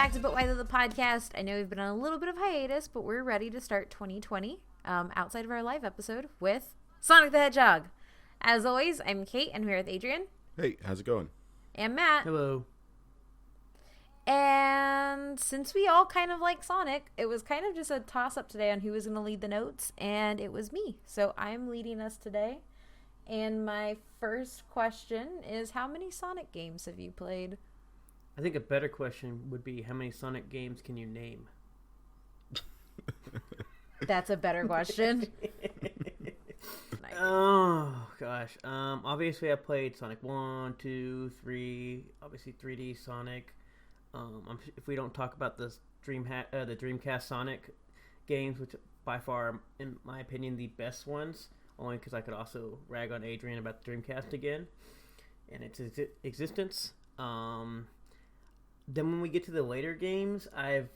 back to But Why the podcast. I know we've been on a little bit of hiatus, but we're ready to start 2020 outside of our live episode with Sonic the Hedgehog. As always, I'm Kate. I'm here with Adrian. Hey, how's it going? And Matt. Hello. And since we all kind of like Sonic, it was kind of just a toss-up today on who was going to lead the notes, and it was me. So I'm leading us today. And my first question is, how many Sonic games have you played? I think a better question would be, how many Sonic games can you name? That's a better question. Oh, gosh. Obviously, I played Sonic 1, 2, 3, obviously 3D Sonic. If we don't talk about the Dreamcast Sonic games, which by far, in my opinion, the best ones, only because I could also rag on Adrian about the Dreamcast again and its existence. Then when we get to the later games, I've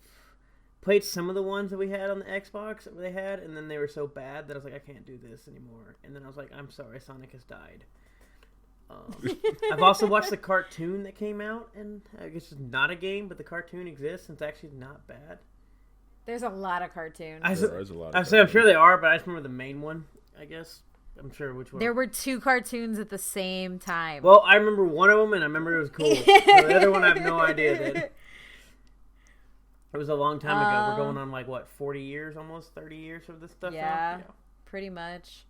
played some of the ones that we had on the Xbox that they had, and then they were so bad that I was like, I can't do this anymore. And then I was like, I'm sorry, Sonic has died. I've also watched the cartoon that came out, and I guess it's not a game, but the cartoon exists, and it's actually not bad. There's a lot of cartoons. There is a lot. I'm sure they are, but I just remember the main one, I guess. I'm sure which one. There were two cartoons at the same time. Well, I remember one of them, and I remember it was cool. So the other one, I have no idea. It was a long time ago. We're going on, 40 years, almost 30 years of this stuff yeah, now? Yeah, pretty much.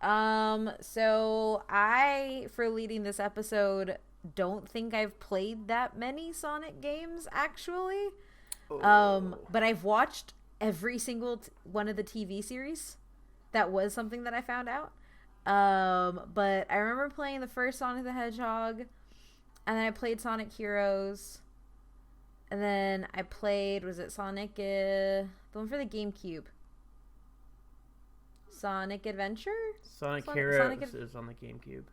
So I, for leading this episode, don't think I've played that many Sonic games, actually. But I've watched every single one of the TV series. That was something that I found out. But I remember playing the first Sonic the Hedgehog, and then I played Sonic Heroes, and then I played, was it Sonic, the one for the GameCube? Sonic Adventure? Sonic Heroes is on the GameCube.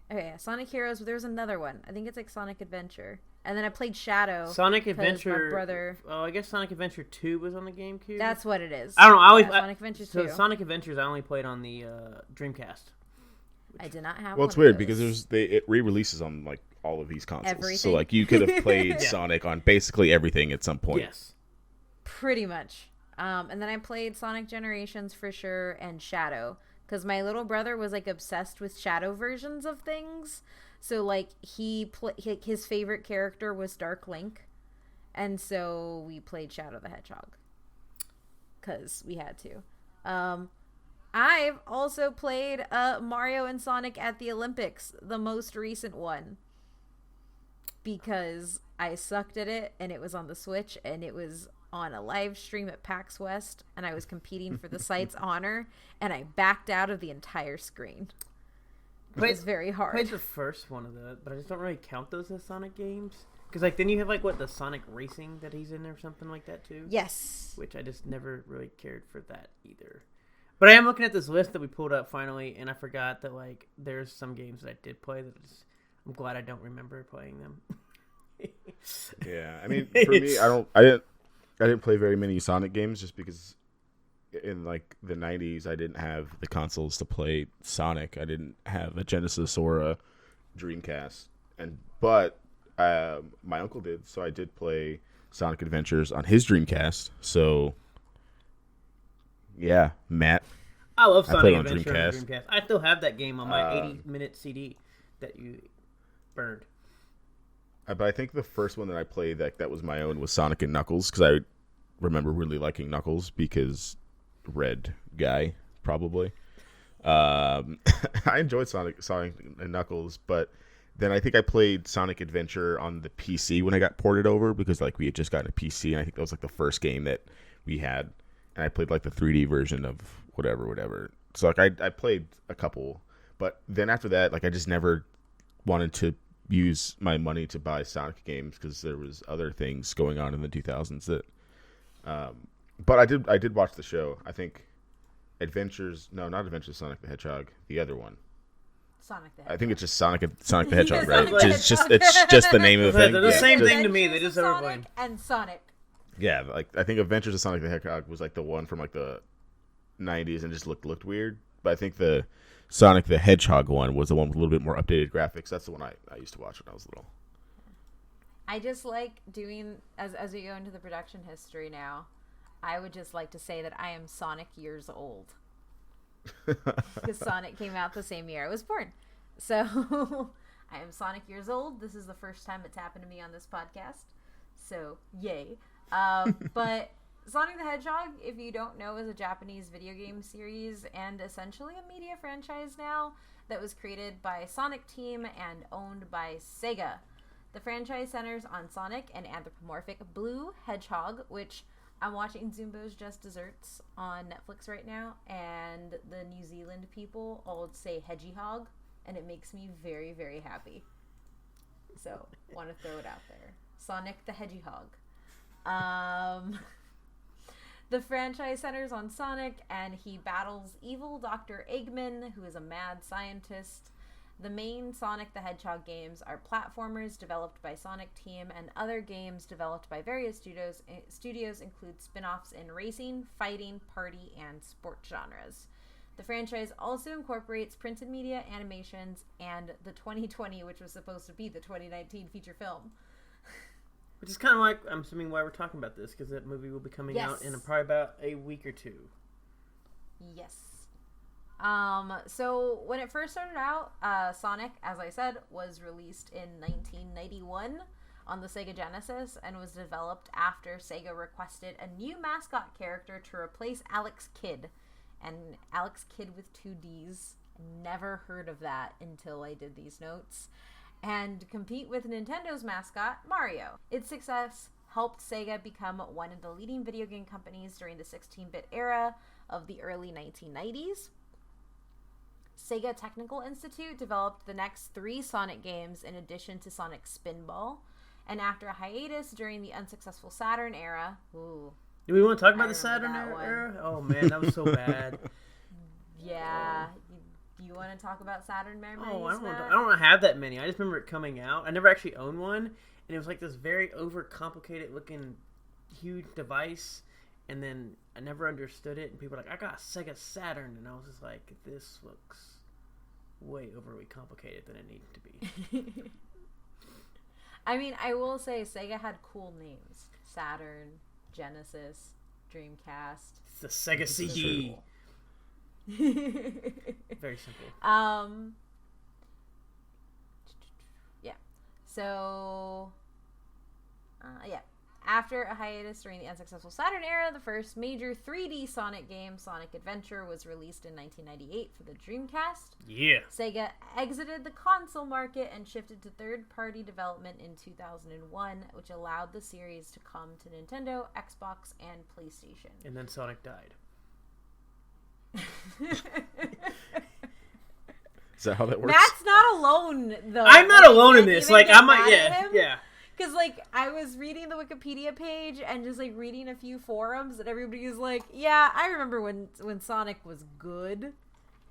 Okay, yeah, Sonic Heroes, but there was another one. I think it's like Sonic Adventure. And then I played Shadow. Sonic Adventure. My brother. Oh, I guess Sonic Adventure 2 was on the GameCube. That's what it is. I don't know. Sonic Adventure 2. So Sonic Adventures I only played on the Dreamcast. I did not have. Well, it's weird because it re-releases on all of these consoles. Everything. So you could have played Sonic on basically everything at some point. Yes. Pretty much. And then I played Sonic Generations for sure and Shadow. Because my little brother was obsessed with Shadow versions of things. So his favorite character was Dark Link. And so we played Shadow the Hedgehog. Because we had to. I've also played Mario and Sonic at the Olympics. The most recent one. Because I sucked at it and it was on the Switch and it was on a live stream at PAX West, and I was competing for the site's honor, and I backed out of the entire screen. It was very hard. I played the first one of that, but I just don't really count those as Sonic games. Because then you have the Sonic Racing that he's in or something like that too? Yes. Which I just never really cared for that either. But I am looking at this list that we pulled up finally, and I forgot that there's some games that I did play that I'm glad I don't remember playing them. Yeah, I mean, for me, I didn't play very many Sonic games just because in the 90s I didn't have the consoles to play Sonic. I didn't have a Genesis or a Dreamcast. But my uncle did, so I did play Sonic Adventures on his Dreamcast. So yeah, Matt. I love Sonic played on Adventure on Dreamcast. Dreamcast. I still have that game on my 80-minute CD that you burned. But I think the first one that I played that was my own was Sonic and Knuckles, because I remember really liking Knuckles because red guy, probably. I enjoyed Sonic and Knuckles, but then I think I played Sonic Adventure on the PC when I got ported over, because we had just gotten a PC, and I think that was the first game that we had, and I played the 3D version of whatever. So I played a couple, but then after that, I just never wanted to use my money to buy Sonic games because there was other things going on in the 2000s that but I did watch the show. I think not Adventures Sonic the Hedgehog, the other one. Sonic the Hedgehog. I think it's just Sonic the Hedgehog, right? It's just the name of the thing. They're the same thing to me. They just Sonic and Sonic. Yeah, I think Adventures of Sonic the Hedgehog was the one from the 90s and just looked weird. But I think the Sonic the Hedgehog one was the one with a little bit more updated graphics. That's the one I used to watch when I was little. I just like doing, as we go into the production history now, I would just like to say that I am Sonic years old. Because Sonic came out the same year I was born. So, I am Sonic years old. This is the first time it's happened to me on this podcast. So, yay. But Sonic the Hedgehog, if you don't know, is a Japanese video game series and essentially a media franchise now that was created by Sonic Team and owned by SEGA. The franchise centers on Sonic and anthropomorphic blue Hedgehog, which I'm watching Zumbo's Just Desserts on Netflix right now, and the New Zealand people all say Hedgehog, and it makes me very, very happy. So, want to throw it out there. Sonic the Hedgehog. The franchise centers on Sonic, and he battles evil Dr. Eggman, who is a mad scientist. The main Sonic the Hedgehog games are platformers developed by Sonic Team, and other games developed by various studios include spin-offs in racing, fighting, party, and sport genres. The franchise also incorporates printed media, animations, and the 2020, which was supposed to be the 2019 feature film. Which is kind of like, I'm assuming, why we're talking about this, because that movie will be coming out in probably about a week or two. Yes. So when it first started out, Sonic, as I said, was released in 1991 on the Sega Genesis and was developed after Sega requested a new mascot character to replace Alex Kidd. And Alex Kidd with 2 Ds. Never heard of that until I did these notes. And compete with Nintendo's mascot, Mario. Its success helped Sega become one of the leading video game companies during the 16-bit era of the early 1990s. Sega Technical Institute developed the next 3 Sonic games in addition to Sonic Spinball. And after a hiatus during the unsuccessful Saturn era... Ooh, do we want to talk about the Saturn era? Oh man, that was so bad. Yeah. You want to talk about Saturn memories? Oh, I don't have that many. I just remember it coming out. I never actually owned one, and it was like this very overcomplicated looking huge device, and then I never understood it, and people were like, I got a Sega Saturn, and I was just like, this looks way overly complicated than it needed to be. I mean, I will say Sega had cool names. Saturn, Genesis, Dreamcast. It's the Sega CD. Very simple. Yeah. So, yeah. After a hiatus during the unsuccessful Saturn era, the first major 3D Sonic game, Sonic Adventure, was released in 1998 for the Dreamcast. Yeah. Sega exited the console market and shifted to third-party development in 2001, which allowed the series to come to Nintendo, Xbox, and PlayStation. And then Sonic died. Is that how that works? Matt's not alone, though. I'm not alone in this. Like, I'm like, yeah. Because, like, I was reading the Wikipedia page and just, like, reading a few forums, and everybody was like, yeah, I remember when Sonic was good,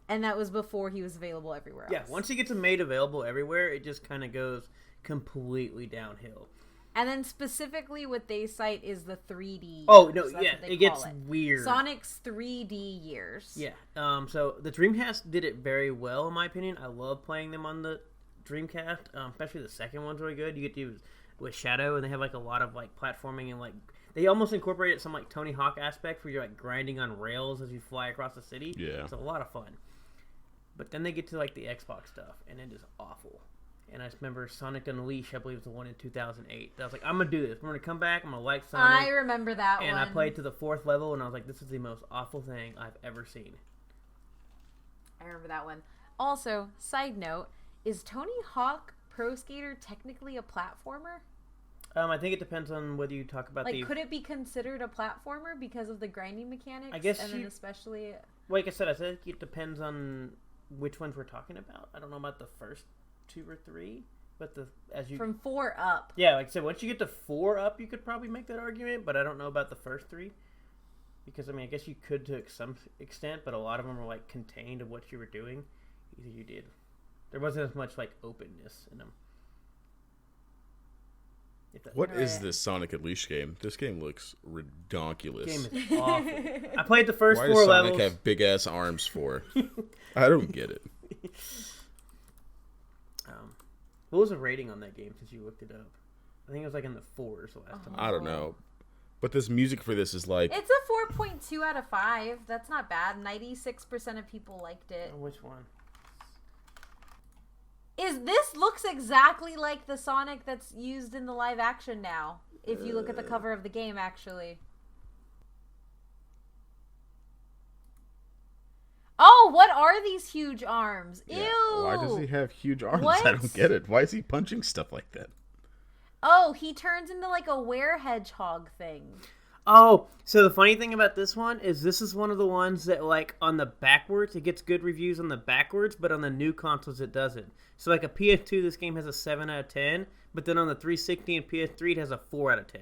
and that was before he was available everywhere else. Yeah, once he gets made available everywhere, it just kind of goes completely downhill. And then specifically what they cite is the 3D. Oh, no, yeah, it gets weird. Sonic's 3D years. Yeah, so the Dreamcast did it very well, in my opinion. I love playing them on the Dreamcast, especially the second one's really good. You get to use with Shadow, and they have, like, a lot of, like, platforming, and, like, they almost incorporated some, like, Tony Hawk aspect where you're, like, grinding on rails as you fly across the city. Yeah. It's a lot of fun. But then they get to, like, the Xbox stuff, and it is awful. And I just remember Sonic Unleashed, I believe, was the one in 2008. I was like, I'm going to do this. We're going to come back. I'm going to like Sonic. I remember that one. And I played to the 4th level, and I was like, this is the most awful thing I've ever seen. I remember that one. Also, side note, is Tony Hawk Pro Skater technically a platformer? I think it depends on whether you talk about could it be considered a platformer because of the grinding mechanics? I guess then especially... Like I said, it depends on which ones we're talking about. I don't know about the first 2 or 3, but from 4 up. Yeah, like I said, once you get to 4 up, you could probably make that argument, but I don't know about the first 3. Because, I mean, I guess you could to some extent, but a lot of them were, like, contained to what you were doing. Either you did. There wasn't as much, like, openness in them. What is this Sonic Unleashed game? This game looks redonkulous. This game is awful. I played the first 4 levels. Why does Sonic have big ass arms for? I don't get it. What was the rating on that game since you looked it up? I think it was like in the 4s the last time. I don't know. But this music for this is like... It's a 4.2 out of 5. That's not bad. 96% of people liked it. Oh, which one? This looks exactly like the Sonic that's used in the live action now. If you look at the cover of the game, actually. Oh, what are these huge arms? Yeah. Ew! Why does he have huge arms? What? I don't get it. Why is he punching stuff like that? Oh, he turns into like a hedgehog thing. Oh, so the funny thing about this one is this is one of the ones that, like, on the backwards, it gets good reviews on the backwards, but on the new consoles it doesn't. So, like, a PS2, this game has a 7 out of 10, but then on the 360 and PS3, it has a 4 out of 10.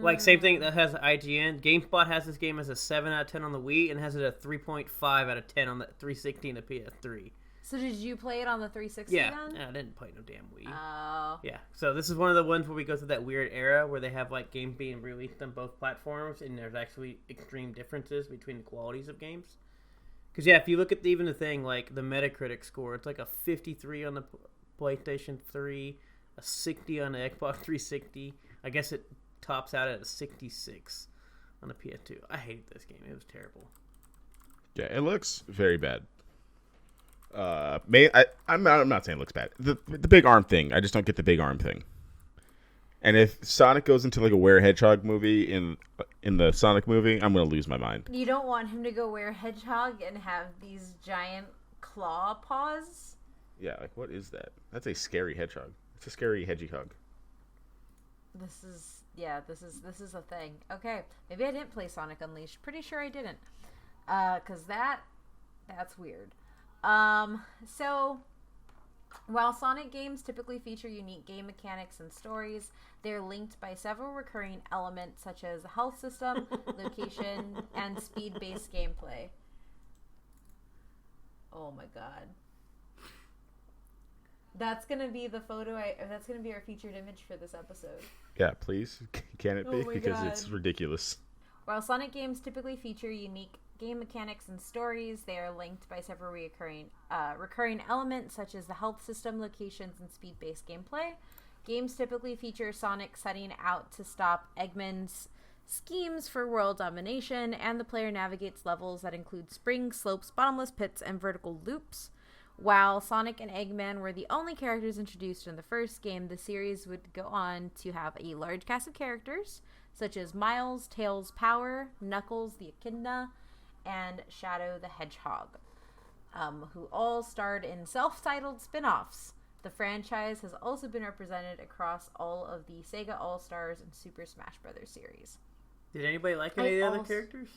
Like, same thing that has IGN. GameSpot has this game as a 7 out of 10 on the Wii, and has it a 3.5 out of 10 on the 360 and the PS3. So did you play it on the 360 Yeah, then? I didn't play no damn Wii. Oh. Yeah, so this is one of the ones where we go through that weird era where they have like games being released on both platforms, and there's actually extreme differences between the qualities of games. Because yeah, if you look at even the thing like the Metacritic score, it's like a 53 on the PlayStation 3, a 60 on the Xbox 360. I guess it tops out at a 66 on the PS2. I hated this game; it was terrible. Yeah, it looks very bad. I'm not saying it looks bad. The big arm thing, I just don't get the big arm thing. And if Sonic goes into like a Hedgehog movie in the Sonic movie, I'm gonna lose my mind. You don't want him to go wear Hedgehog and have these giant claw paws? Yeah, like what is that? That's a scary hedgehog. It's a scary hedgehog. This is a thing. Okay, maybe I didn't play Sonic Unleashed. Pretty sure I didn't. 'Cause that's weird. So, while Sonic games typically feature unique game mechanics and stories, they're linked by several recurring elements such as health system, location, and speed-based gameplay. Oh my god. That's gonna be the photo. That's gonna be our featured image for this episode. Yeah, please. Can it be? Oh my Because God. it's ridiculous. While Sonic games typically feature unique game mechanics and stories, they are linked by several recurring elements such as the health system, locations, and speed-based gameplay. Games typically feature Sonic setting out to stop Eggman's schemes for world domination, and the player navigates levels that include springs, slopes, bottomless pits, and vertical loops. While Sonic and Eggman were the only characters introduced in the first game, the series would go on to have a large cast of characters, such as Miles, Tails, Power, Knuckles the Echidna, and Shadow the Hedgehog, who all starred in self-titled spin-offs. The franchise has also been represented across all of the SEGA All-Stars and Super Smash Bros. Series. Did anybody like any of the other characters?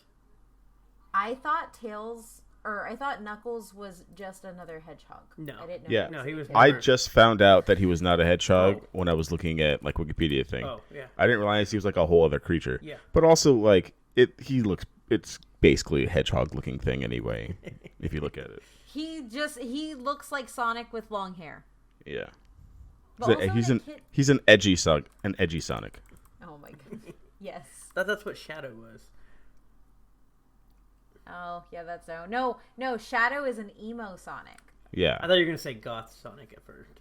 I thought Knuckles was just another hedgehog. No. I didn't know. Yeah. No, he was. I just found out that he was not a hedgehog when I was looking at like Wikipedia thing. Oh yeah. I didn't realize he was like a whole other creature. Yeah. But also like it's basically a hedgehog looking thing anyway, if you look at it. He looks like Sonic with long hair. Yeah. But also He's an edgy Sonic. Oh my god. Yes. That's what Shadow was. Oh, yeah, that's no. No, Shadow is an emo Sonic. Yeah. I thought you were gonna say Goth Sonic at first,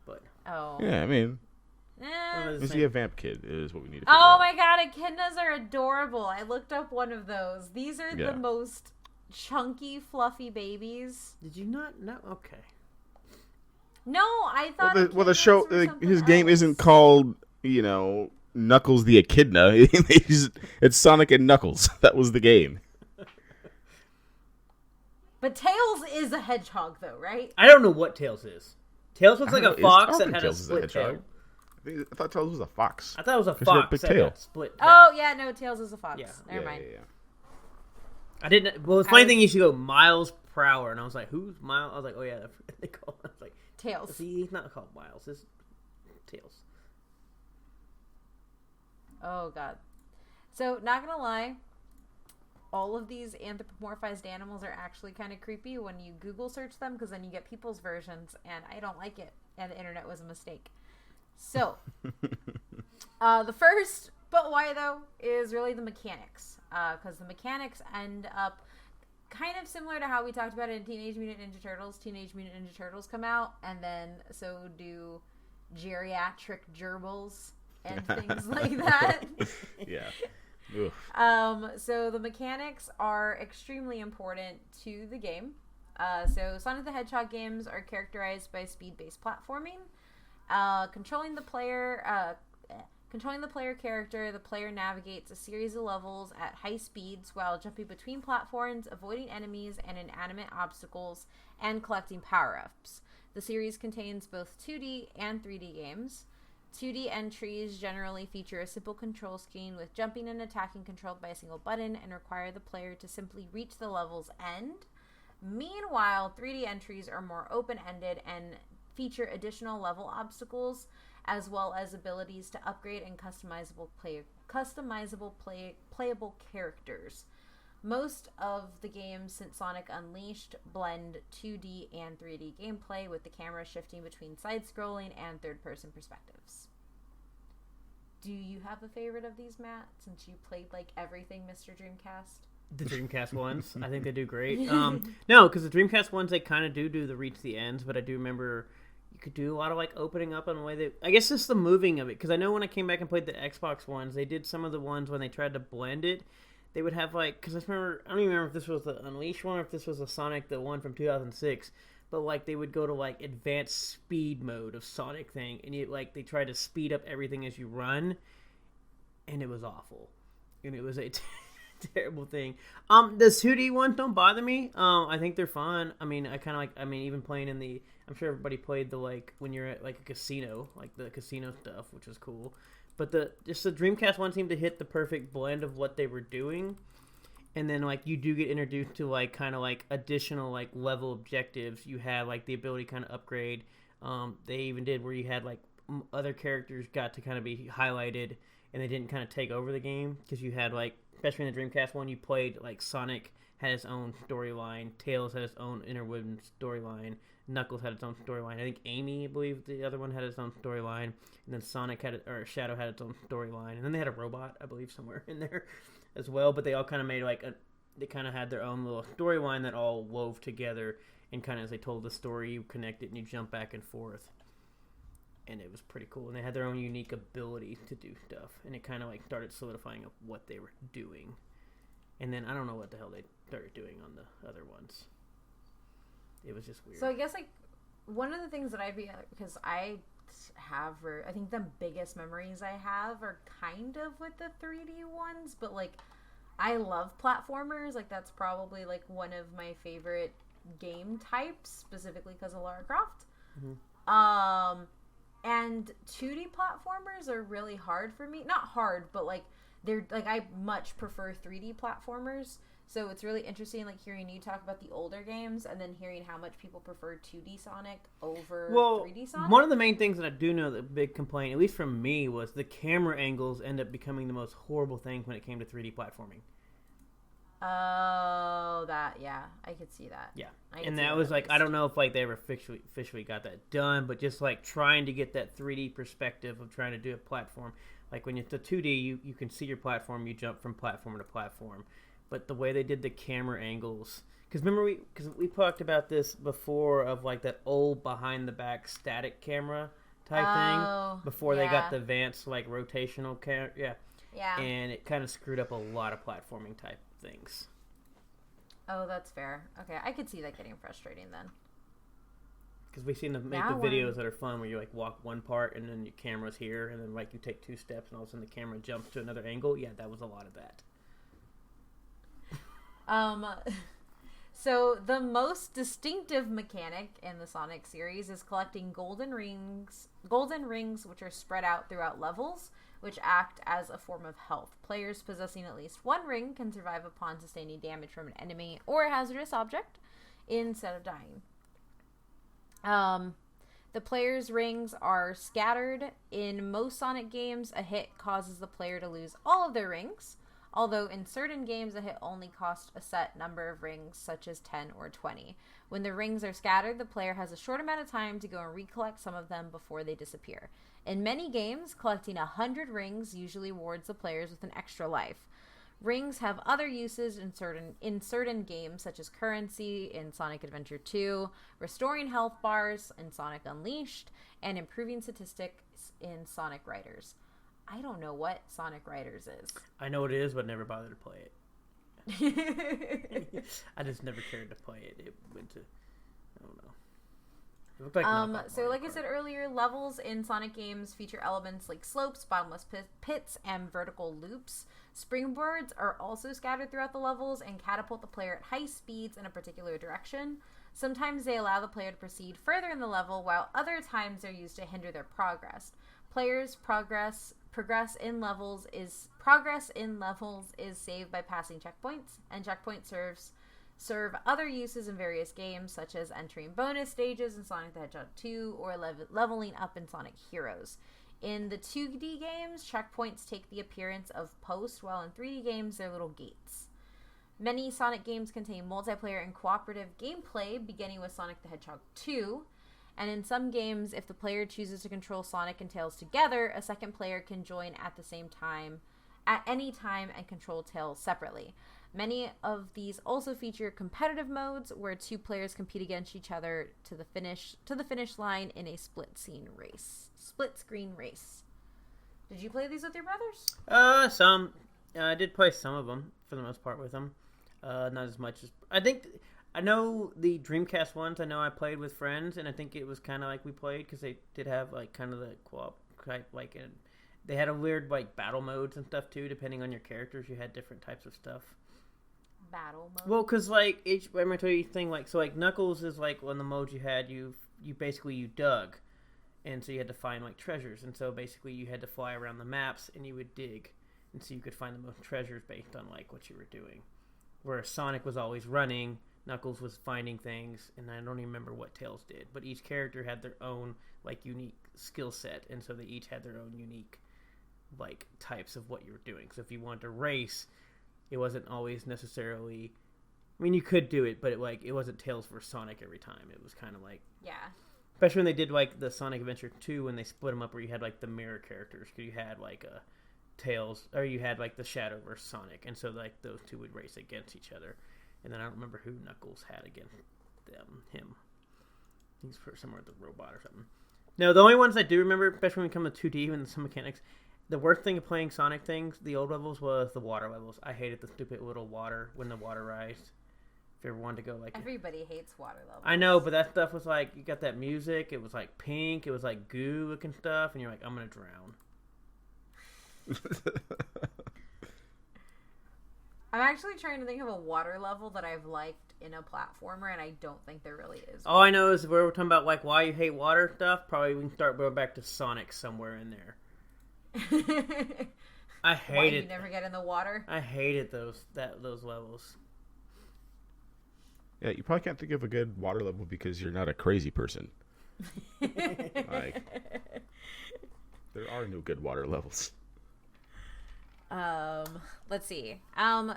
but Oh. Yeah, I mean, Eh. is he a vamp kid? Is what we need to figure Oh out. my god, echidnas are adorable. I looked up one of those. These are Yeah. the most chunky, fluffy babies. did you not? No. Okay. No, I thought. Well, the echidnas show, were something his game else. isn't called, Knuckles the Echidna. It's Sonic and Knuckles. That was the game. But Tails is a hedgehog, though, right? I don't know what Tails is. Tails looks like a I fox don't that think had Tails a is split hedgehog. tail. I thought Tails was a fox. I thought it was a 'Cause he had a fox big that tail. had a split tail. Oh, yeah, no, Tails is a fox. Yeah. Never mind. Yeah. I didn't. Well, the funny thing is, you go Miles Prower, and I was like, "Who's Miles?" I was like, "Oh yeah, that's what they call." I was like, Tails. "See, he's not called Miles. It's Tails." Oh, God. So, not gonna lie, all of these anthropomorphized animals are actually kind of creepy when you Google search them, because then you get people's versions, and I don't like it, and the internet was a mistake. So, the first, but why though, is really the mechanics, because the mechanics end up kind of similar to how we talked about it in Teenage Mutant Ninja Turtles. Teenage Mutant Ninja Turtles come out, and then so do geriatric gerbils and things like that. Yeah. Oof. So the mechanics are extremely important to the game. So Sonic the Hedgehog games are characterized by speed-based platforming. Controlling the player character, the player navigates a series of levels at high speeds while jumping between platforms, avoiding enemies and inanimate obstacles, and collecting power-ups. The series contains both 2D and 3D games. 2D entries generally feature a simple control scheme with jumping and attacking controlled by a single button and require the player to simply reach the level's end. Meanwhile, 3D entries are more open-ended and feature additional level obstacles as well as abilities to upgrade and playable characters. Most of the games since Sonic Unleashed blend 2D and 3D gameplay with the camera shifting between side-scrolling and third-person perspectives. Do you have a favorite of these, Matt, since you played like everything Mr. Dreamcast? The Dreamcast ones, I think they do great. No, because the Dreamcast ones, they kind of do the reach the ends, but I do remember you could do a lot of like opening up on the way that, I guess it's the moving of it, because I know when I came back and played the Xbox ones, they did some of the ones when they tried to blend it, they would have like, because I don't even remember if this was the Unleashed one or if this was the Sonic, the one from 2006, but like they would go to like advanced speed mode of Sonic thing, and they tried to speed up everything as you run, and it was awful, and it was a terrible thing. The 2D ones don't bother me. I think they're fun. I mean, even playing in the, I'm sure everybody played the, like, when you're at like a casino, like the casino stuff, which was cool. But the Dreamcast one seemed to hit the perfect blend of what they were doing. And then like you do get introduced to like kind of like additional like level objectives. You have like the ability to kind of upgrade. They even did where you had like other characters got to kind of be highlighted, and they didn't kind of take over the game, because you had like, especially in the Dreamcast one, you played like Sonic had his own storyline, Tails had his own interwoven storyline, Knuckles had its own storyline. I think Amy, I believe the other one, had its own storyline, and then Shadow had its own storyline, and then they had a robot, I believe, somewhere in there as well. But they all kind of made they kind of had their own little storyline that all wove together, and kind of as they told the story, you connect it and you jump back and forth. And it was pretty cool. And they had their own unique ability to do stuff. And it kind of like started solidifying up what they were doing. And then I don't know what the hell they started doing on the other ones. It was just weird. So I guess like one of the things that because I think the biggest memories I have are kind of with the 3D ones. But like I love platformers. Like that's probably like one of my favorite game types, specifically because of Lara Croft. Mm-hmm. And 2D platformers are really hard for me. Not hard, but like they're like I much prefer 3D platformers. So it's really interesting like hearing you talk about the older games and then hearing how much people prefer 2D Sonic over 3D Sonic. One of the main things that I do know, the big complaint, at least from me, was the camera angles end up becoming the most horrible thing when it came to 3D platforming. Oh, yeah, I could see that. Yeah, and that was like, I don't know if like they ever officially got that done, but just like trying to get that 3D perspective of trying to do a platform. Like when it's the 2D, you can see your platform, you jump from platform to platform. But the way they did the camera angles, because remember we talked about this before of like that old behind the back static camera type thing before they got the advanced like rotational camera. Yeah, and it kind of screwed up a lot of platforming type things. Oh, that's fair. Okay, I could see that getting frustrating then. Because we've seen them make the videos that are fun where you like walk one part and then your camera's here and then like you take 2 steps and all of a sudden the camera jumps to another angle. Yeah, that was a lot of that. So the most distinctive mechanic in the Sonic series is collecting golden rings which are spread out throughout levels, which act as a form of health. Players possessing at least one ring can survive upon sustaining damage from an enemy or a hazardous object instead of dying. The player's rings are scattered. In most Sonic games, a hit causes the player to lose all of their rings, although in certain games a hit only costs a set number of rings, such as 10 or 20. When the rings are scattered, the player has a short amount of time to go and recollect some of them before they disappear. In many games, collecting 100 rings usually rewards the players with an extra life. Rings have other uses in certain games, such as currency in Sonic Adventure 2, restoring health bars in Sonic Unleashed, and improving statistics in Sonic Riders. I don't know what Sonic Riders is. I know what it is, but never bothered to play it. I just never cared to play it. It went to, I don't know. It looked like so like I said earlier, levels in Sonic games feature elements like slopes, bottomless pits, and vertical loops. Springboards are also scattered throughout the levels and catapult the player at high speeds in a particular direction. Sometimes they allow the player to proceed further in the level, while other times they're used to hinder their progress. Players' progress in levels is saved by passing checkpoints, and checkpoints serve other uses in various games, such as entering bonus stages in Sonic the Hedgehog 2 or leveling up in Sonic Heroes. In the 2D games, checkpoints take the appearance of posts, while in 3D games, they're little gates. Many Sonic games contain multiplayer and cooperative gameplay, beginning with Sonic the Hedgehog 2. And in some games, if the player chooses to control Sonic and Tails together, a second player can join at the same time, at any time, and control Tails separately. Many of these also feature competitive modes where two players compete against each other to the finish line in a split screen race. Did you play these with your brothers? Some. I did play some of them for the most part with them. Not as much as I know the Dreamcast ones. I know I played with friends, and I think it was kind of like we played because they did have like kind of the co-op type, like they had a weird like battle modes and stuff too. Depending on your characters, you had different types of stuff. Battle mode. Well, because like I'm gonna tell you thing like so like Knuckles is like one of the modes you had. You basically dug, and so you had to find like treasures, and so basically you had to fly around the maps and you would dig, and so you could find the most treasures based on like what you were doing. Whereas Sonic was always running. Knuckles was finding things, and I don't even remember what Tails did. But each character had their own, like, unique skill set, and so they each had their own unique, like, types of what you were doing. So if you wanted to race, it wasn't always necessarily... I mean, you could do it, but it wasn't Tails versus Sonic every time. It was kind of like... Yeah. Especially when they did, like, the Sonic Adventure 2, when they split them up, where you had, like, the mirror characters. Because you had, like, a Tails... Or you had, like, the Shadow versus Sonic. And so, like, those two would race against each other. And then I don't remember who Knuckles had against him. He's somewhere with the robot or something. No, the only ones I do remember, especially when it comes to 2D and some mechanics, the worst thing of playing Sonic things, the old levels, was the water levels. I hated the stupid little water when the water rised. If you ever wanted to go like... Everybody hates water levels. I know, but that stuff was like, you got that music, it was like pink, it was like goo looking stuff, and you're like, I'm going to drown. I'm actually trying to think of a water level that I've liked in a platformer, and I don't think there really is. All I know is we're talking about like why you hate water stuff. Probably we can start going back to Sonic somewhere in there. I hated. Why you never get in the water? I hated those levels. Yeah, you probably can't think of a good water level because you're not a crazy person. Like, there are no good water levels. Let's see.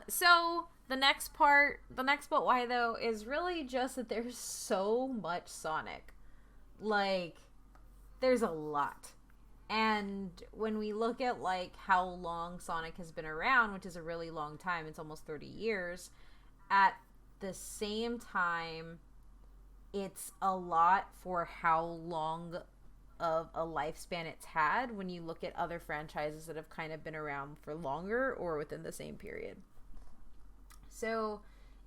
So the next but why though is really just that there's so much Sonic. Like, there's a lot. And when we look at like how long Sonic has been around, which is a really long time, it's almost 30 years, at the same time, it's a lot for how long of a lifespan it's had when you look at other franchises that have kind of been around for longer or within the same period. So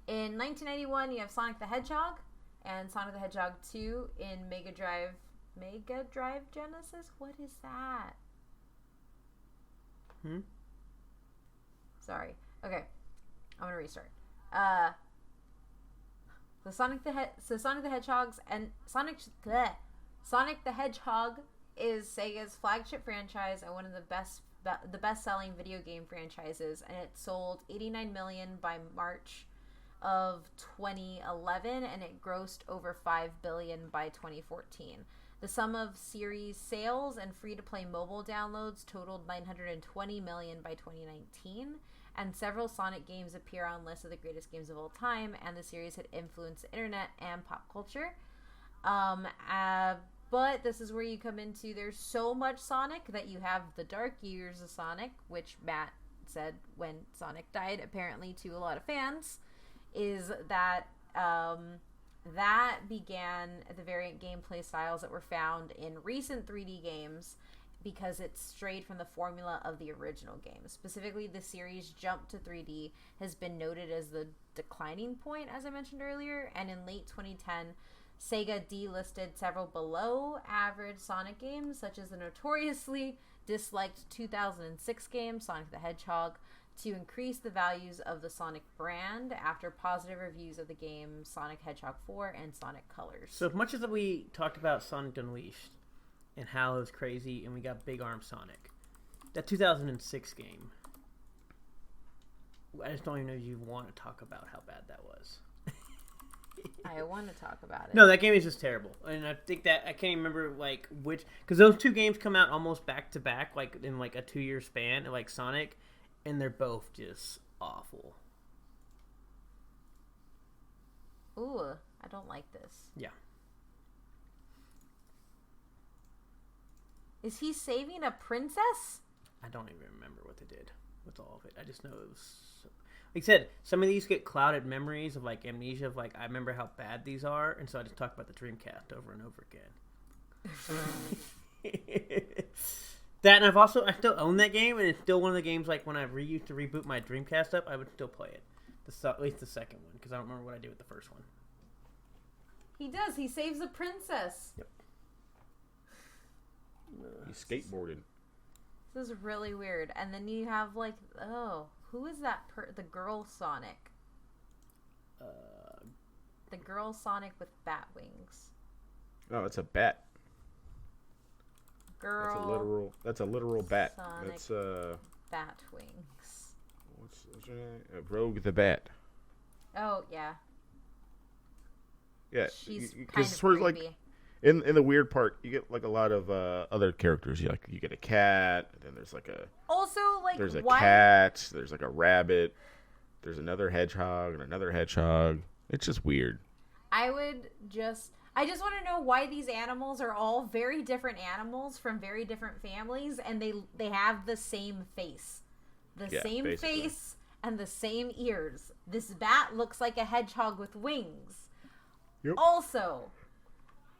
in 1991 you have Sonic the Hedgehog and Sonic the Hedgehog 2 in Mega Drive Genesis. What is that? Sorry. Okay. I'm gonna restart. Sonic the Hedgehog's and Sonic the Hedgehog is Sega's flagship franchise and one of the best-selling video game franchises, and it sold 89 million by March of 2011, and it grossed over 5 billion by 2014. The sum of series sales and free-to-play mobile downloads totaled 920 million by 2019, and several Sonic games appear on lists of the greatest games of all time, and the series had influenced the internet and pop culture. But this is where you come into, there's so much Sonic that you have the dark years of Sonic, which Matt said when Sonic died, apparently to a lot of fans, is that that began the variant gameplay styles that were found in recent 3D games because it strayed from the formula of the original game. Specifically, the series' jump to 3D has been noted as the declining point, as I mentioned earlier, and in late 2010, SEGA delisted several below-average Sonic games, such as the notoriously disliked 2006 game, Sonic the Hedgehog, to increase the values of the Sonic brand after positive reviews of the game Sonic Hedgehog 4 and Sonic Colors. So as much as we talked about Sonic Unleashed and how it was crazy and we got Big Arm Sonic, that 2006 game, I just don't even know if you want to talk about how bad that was. I want to talk about it. No, that game is just terrible. And I think that I can't even remember like which, because those two games come out almost back to back, like in like a 2-year span, like Sonic, and they're both just awful. Ooh, I don't like this. Yeah. Is he saving a princess? I don't even remember what they did with all of it. I just know it was... Like I said, some of these get clouded memories of like amnesia of like I remember how bad these are, and so I just talk about the Dreamcast over and over again. That, and I still own that game, and it's still one of the games like when I used to reboot my Dreamcast up, I would still play it. At least the second one, because I don't remember what I did with the first one. He does. He saves a princess. Yep. He's skateboarding. This is really weird. And then you have like, oh, who is that? The girl Sonic. The girl Sonic with bat wings. Oh, it's a bat. Girl. That's a literal bat. Sonic That's bat wings. what's her name? Rogue the Bat. Oh yeah. Yeah, She's kind because of sort of creepy. like in the weird part, you get like a lot of other characters. You get a cat, and then there's like a there's a cat, there's like a rabbit, there's another hedgehog and another hedgehog. It's just weird. I just want to know why these animals are all very different animals from very different families, and they have the same face. Same basically. face and the same ears. This bat looks like a hedgehog with wings. Yep. Also,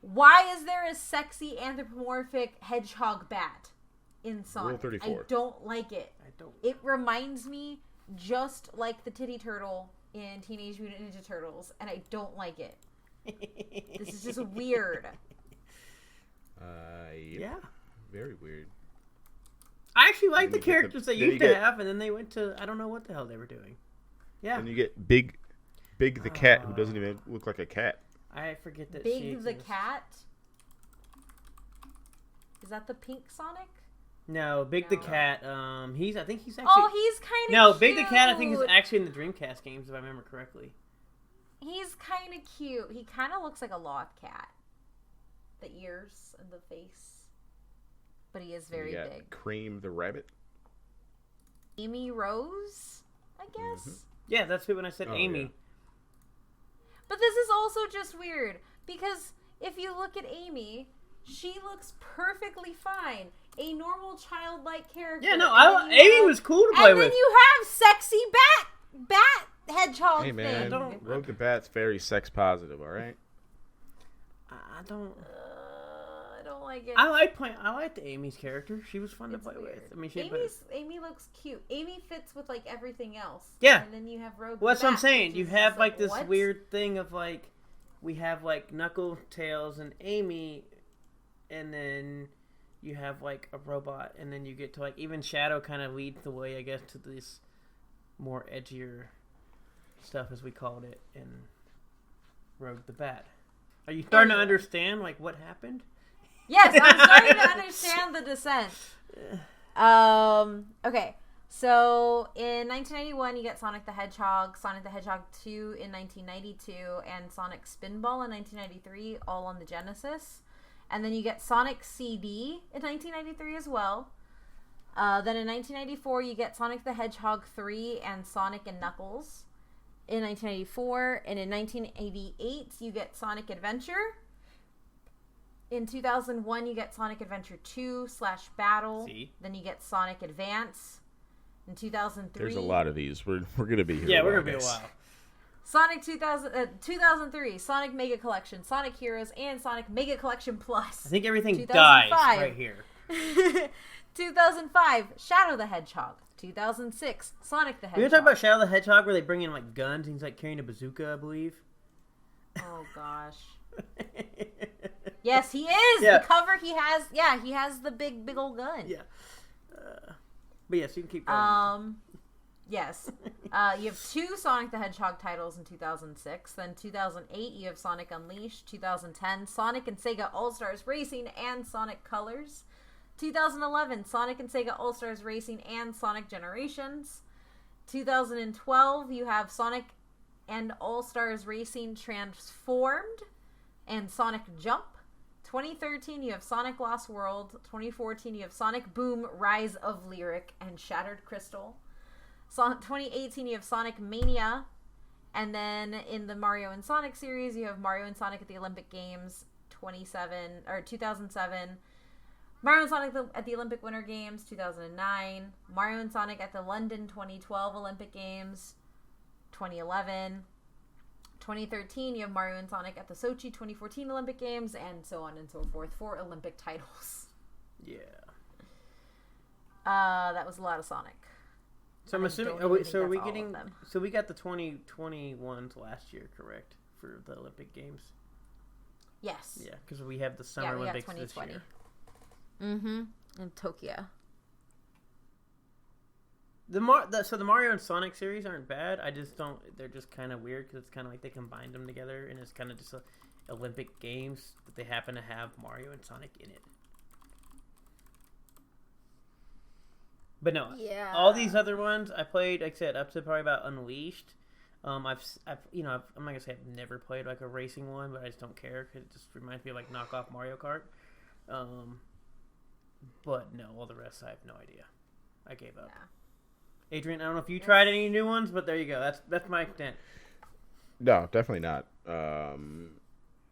why is there a sexy anthropomorphic hedgehog bat in Sonic? Rule 34. I don't like it. don't. It reminds me just like the titty turtle in Teenage Mutant Ninja Turtles, and I don't like it. This is just weird. Yeah. Very weird. I actually like the you get characters they used to have, and then they went to I don't know what the hell they were doing. Yeah. And you get Big the cat, who doesn't even look like a cat. I forget that Big the cat? Is that the pink Sonic? No, Big the cat. I think he's actually. Oh, he's kind of No, cute. Big the cat. I think is actually in the Dreamcast games, if I remember correctly. He's kind of cute. He kind of looks like a loth cat. The ears and the face. But he is very big. Cream the rabbit. Amy Rose, I guess? Mm-hmm. Yeah, that's who when I said Amy. Yeah. But this is also just weird. Because if you look at Amy, she looks perfectly fine. A normal childlike character. Yeah, no, Amy was cool to play with. And then you have sexy bat hedgehog Hey man, thing. Rogue the Bat's very sex positive. All right. I don't. I don't like it. I liked Amy's character. She was fun to play with. I mean, Amy looks cute. Amy fits with like everything else. Yeah. And then you have Rogue. Well, that's what I'm Bat, saying. which You is have just like this what? weird thing of like, we have like Knuckles, Tails, and Amy, and then you have like a robot, and then you get to like even Shadow kind of leads the way, I guess, to this more edgier stuff, as we called it in Rogue the Bat. Are you starting to understand like what happened? Yes, I'm starting to understand the descent. Okay. So in 1991, you get Sonic the Hedgehog 2 in 1992, and Sonic Spinball in 1993, all on the Genesis. And then you get Sonic CD in 1993 as well. Then in 1994, you get Sonic the Hedgehog 3 and Sonic and Knuckles in 1994. And in 1988, you get Sonic Adventure. In 2001, you get Sonic Adventure 2 /Battle. See? Then you get Sonic Advance. In 2003, There's a lot of these. We're gonna be here. Yeah, we're while, gonna be a guys. while. Sonic 2003, Sonic Mega Collection, Sonic Heroes, and Sonic Mega Collection Plus. I think everything dies 2005. right here. 2005, Shadow the Hedgehog. 2006, Sonic the Hedgehog. We were talking about Shadow the Hedgehog where they bring in like guns and he's like carrying a bazooka, I believe. Oh gosh. Yes, he is. Yeah. The cover he has. Yeah, he has the big old gun. Yeah. But yes, you can keep going. Yes. You have 2 Sonic the Hedgehog titles in 2006. Then 2008, you have Sonic Unleashed. 2010, Sonic and Sega All-Stars Racing and Sonic Colors. 2011, Sonic and Sega All-Stars Racing and Sonic Generations. 2012, you have Sonic and All-Stars Racing Transformed and Sonic Jump. 2013, you have Sonic Lost World. 2014, you have Sonic Boom, Rise of Lyric and Shattered Crystal. 2018, you have Sonic Mania. And then in the Mario and Sonic series, you have Mario and Sonic at the Olympic Games 2007. Mario and Sonic at the Olympic Winter Games 2009. Mario and Sonic at the London 2012 Olympic Games 2011. 2013, you have Mario and Sonic at the Sochi 2014 Olympic Games, and so on and so forth for Olympic titles. Yeah. That was a lot of Sonic. So I'm assuming. So we got the 2021s last year, correct, for the Olympic Games? Yes. Yeah, because we have the Summer Olympics this year. Mm-hmm. In Tokyo. The Mario and Sonic series aren't bad. I just don't. They're just kind of weird because it's kind of like they combined them together, and it's kind of just Olympic Games that they happen to have Mario and Sonic in it. But no, all these other ones I played, like I said, up to probably about Unleashed. I'm not gonna say I've never played like a racing one, but I just don't care because it just reminds me of like knockoff Mario Kart. But no, all the rest I have no idea. I gave up. Yeah. Adrian, I don't know if you tried any new ones, but there you go. That's my extent. No, definitely not.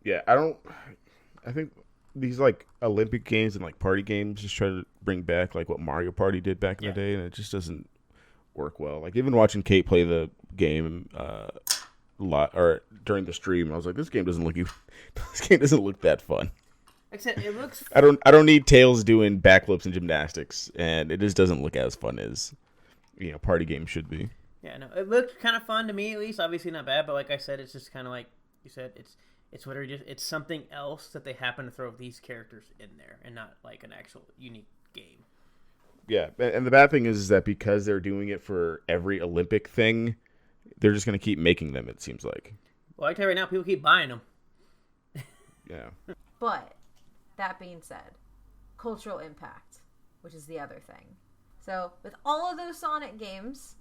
Yeah, I think these like Olympic games and like party games just try to bring back like what Mario Party did back in the day, and it just doesn't work well. Like even watching Kate play the game a lot or during the stream, I was like, this game doesn't look that fun. Except it looks. I don't need Tails doing backflips and gymnastics, and it just doesn't look as fun as party games should be. Yeah, no, it looked kind of fun to me at least. Obviously not bad, but like I said, it's just kind of like you said, it's something else that they happen to throw these characters in there, and not like an actual unique game. Yeah, and the bad thing is that because they're doing it for every Olympic thing, they're just going to keep making them, it seems like. Well, I tell you right now, people keep buying them. Yeah. But, that being said, cultural impact, which is the other thing. So, with all of those Sonic games,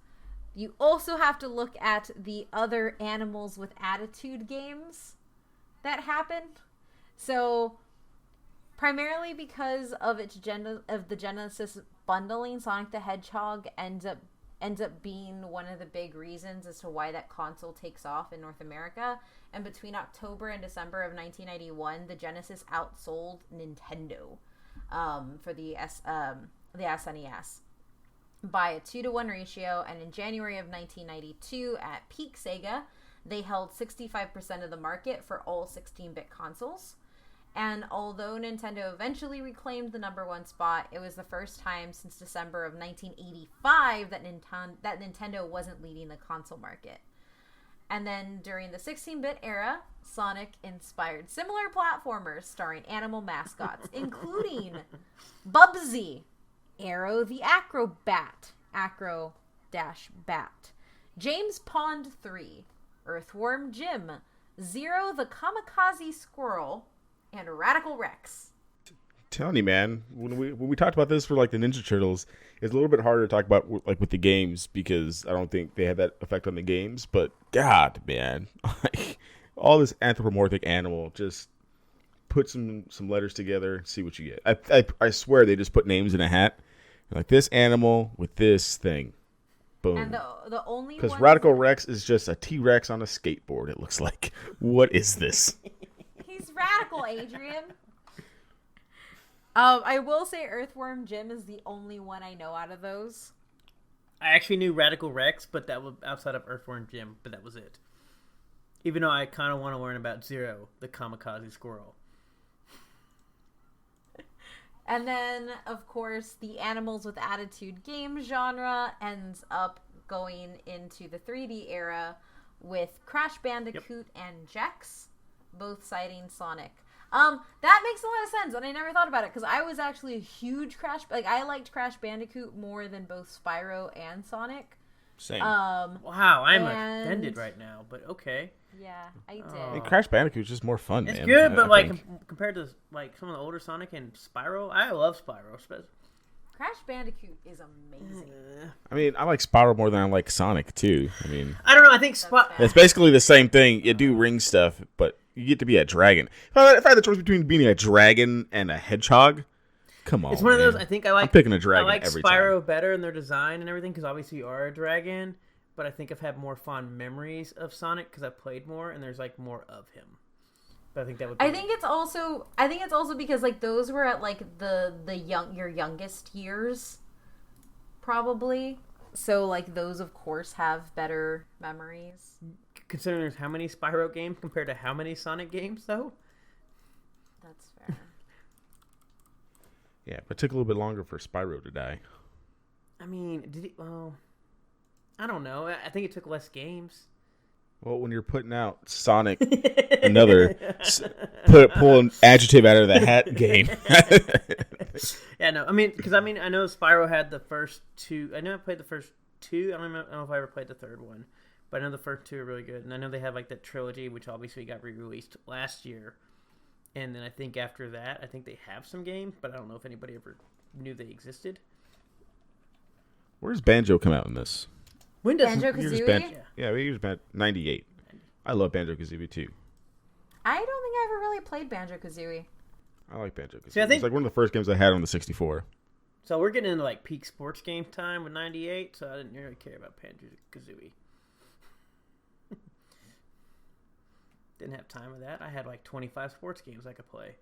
you also have to look at the other Animals with Attitude games that happened. So, primarily because of the Genesis bundling, Sonic the Hedgehog ends up being one of the big reasons as to why that console takes off in North America. And between October and December of 1991, the Genesis outsold Nintendo for the SNES by a 2-to-1 ratio. And in January of 1992, at peak Sega, they held 65% of the market for all 16-bit consoles. And although Nintendo eventually reclaimed the #1 spot, it was the first time since December of 1985 that Nintendo wasn't leading the console market. And then during the 16-bit era, Sonic inspired similar platformers starring animal mascots, including Bubsy, Arrow the Acrobat, Acro-Bat, James Pond 3, Earthworm Jim, Zero the Kamikaze Squirrel, and Radical Rex. Telling you, man, when we talked about this for like the Ninja Turtles, it's a little bit harder to talk about like with the games because I don't think they had that effect on the games. But God, man, like, all this anthropomorphic animal, just put some letters together, see what you get. I swear they just put names in a hat, like this animal with this thing, boom. And the only because Radical Rex is just a T-Rex on a skateboard. It looks like. What is this? He's radical, Adrian. I will say Earthworm Jim is the only one I know out of those. I actually knew Radical Rex, but that was outside of Earthworm Jim, but that was it. Even though I kind of want to learn about Zero, the kamikaze squirrel. And then, of course, the Animals with Attitude game genre ends up going into the 3D era with Crash Bandicoot and Jax, both citing Sonic. That makes a lot of sense, and I never thought about it, because I was actually a huge I liked Crash Bandicoot more than both Spyro and Sonic. Same. Wow, I'm offended right now, but okay. Yeah, I did. I mean, Crash Bandicoot is just more fun, It's man. good, but I think. compared to like some of the older Sonic and Spyro, I love Spyro. Crash Bandicoot is amazing. I mean, I like Spyro more than I like Sonic too. I mean, I don't know. I think it's basically the same thing. You do ring stuff, but you get to be a dragon. If I had the choice between being a dragon and a hedgehog, come on. It's one of man. those. I think I'm picking a dragon I like every Spyro time. better in their design and everything, because obviously you are a dragon. But I think I've had more fond memories of Sonic because I played more, and there's like more of him. But I think that would. I think it's also because like those were at like your youngest years, probably. So like those of course have better memories. Considering there's how many Spyro games compared to how many Sonic games, though. That's fair. Yeah, but it took a little bit longer for Spyro to die. I mean, did he? Well, I don't know. I think it took less games. Well, when you're putting out Sonic, pull an adjective out of the hat game. Yeah, no. I mean, because I know Spyro had the first two. I know I played the first two. I don't know if I ever played the third one, but I know the first two are really good. And I know they have like that trilogy, which obviously got re-released last year. And then I think after that, I think they have some games, but I don't know if anybody ever knew they existed. Where does Banjo come out in this? When does Banjo-Kazooie? Yeah, we used 98. I love Banjo-Kazooie too. I don't think I ever really played Banjo-Kazooie. I like Banjo-Kazooie. See, I think- It's like one of the first games I had on the 64. So we're getting into like peak sports game time with 98, so I didn't really care about Banjo-Kazooie. Didn't have time with that. I had like 25 sports games I could play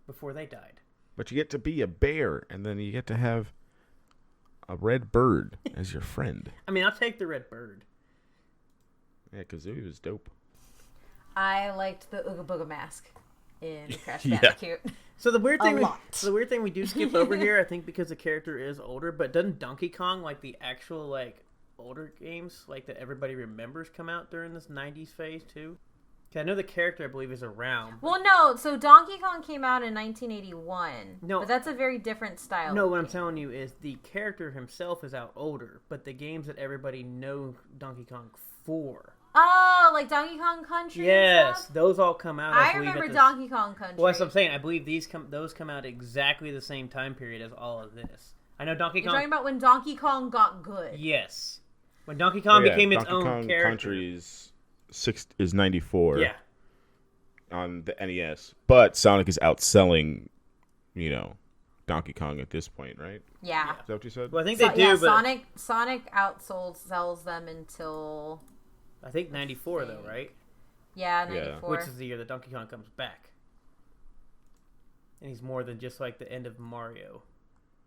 before they died. But you get to be a bear, and then you get to have a red bird as your friend. I mean, I'll take the red bird. Yeah, Kazooie was dope. I liked the Ooga Booga mask in Crash Yeah. Bandicoot. So the weird thing, lot. we do skip over here, I think, because the character is older. But doesn't Donkey Kong, like the actual like older games, like that everybody remembers, come out during this '90s phase too? 'Cause I know the character, I believe, is around. Well, no. So Donkey Kong came out in 1981. No. But that's a very different style. No, of what I'm game. telling you is the character himself is out older, but the games that everybody know Donkey Kong for. Oh, like Donkey Kong Country. And Yes, stuff? those all come out. I believe, remember Donkey Kong Country. Well, that's what I'm saying. I believe those come out exactly the same time period as all of this. I know Donkey You're Kong. talking about when Donkey Kong got good. Yes, when Donkey Kong became its Donkey own Kong character. Country is 94 Yeah, on the NES. But Sonic is outselling, Donkey Kong at this point, right? Yeah. Is that what you said? well, I think they do, yeah, but Sonic sells them until I think 94 though, right? yeah, 94. Which is the year that Donkey Kong comes back, and he's more than just like the end of Mario,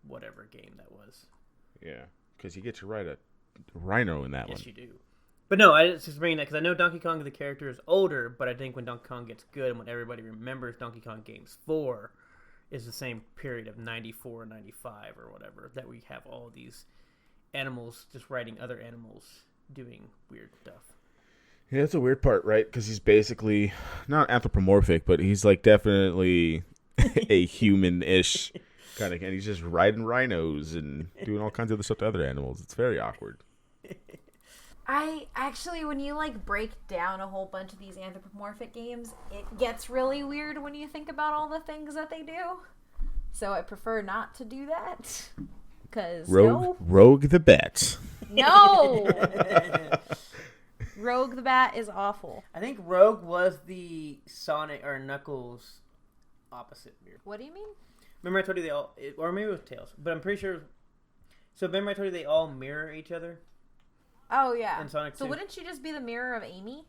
whatever game that was. Yeah, because you get to ride a rhino in that Yes, one. you do. But no, I just bringing that because I know Donkey Kong, the character, is older, but I think when Donkey Kong gets good and when everybody remembers Donkey Kong Games 4 is the same period of 94, 95 or whatever, that we have all these animals just riding other animals doing weird stuff. Yeah, that's a weird part, right? Because he's basically not anthropomorphic, but he's like definitely a human-ish kind of, and he's just riding rhinos and doing all kinds of other stuff to other animals. It's very awkward. I actually, when you like break down a whole bunch of these anthropomorphic games, it gets really weird when you think about all the things that they do. So I prefer not to do that. Cause Rogue the Bat. no, Rogue the Bat is awful. I think Rogue was the Sonic or Knuckles opposite. Weird. What do you mean? Remember I told you they all, or maybe it was Tails, but I'm pretty sure. So remember I told you they all mirror each other? Oh yeah. In Sonic so 2. wouldn't she just be the mirror of Amy?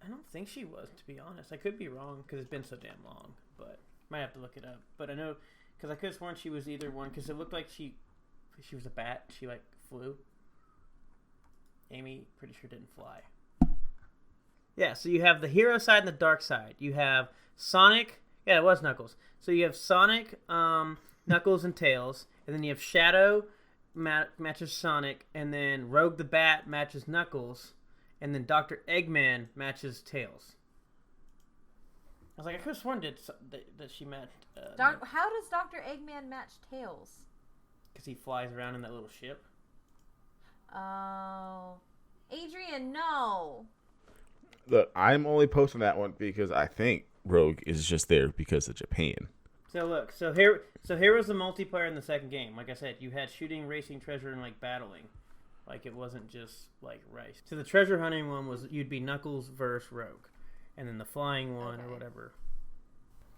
I don't think she was, to be honest. I could be wrong because it's been so damn long, but might have to look it up. But I know because I could have sworn she was either one because it looked like she she was a bat. She like flew. Amy, pretty sure didn't fly. Yeah, so you have the hero side and the dark side. You have Sonic. Yeah, it was Knuckles. So you have Sonic, Knuckles, and Tails. And then you have Shadow matches Sonic. And then Rogue the Bat matches Knuckles. And then Dr. Eggman matches Tails. I was like, I could have sworn that she matched... How does Dr. Eggman match Tails? Because he flies around in that little ship. Oh. Adrian, no. Look, I'm only posting that one because I think Rogue is just there because of Japan. So look, so here was the multiplayer in the second game. Like I said, you had shooting, racing, treasure, and like battling. Like it wasn't just like race. So the treasure hunting one was you'd be Knuckles versus Rogue, and then the flying one or whatever.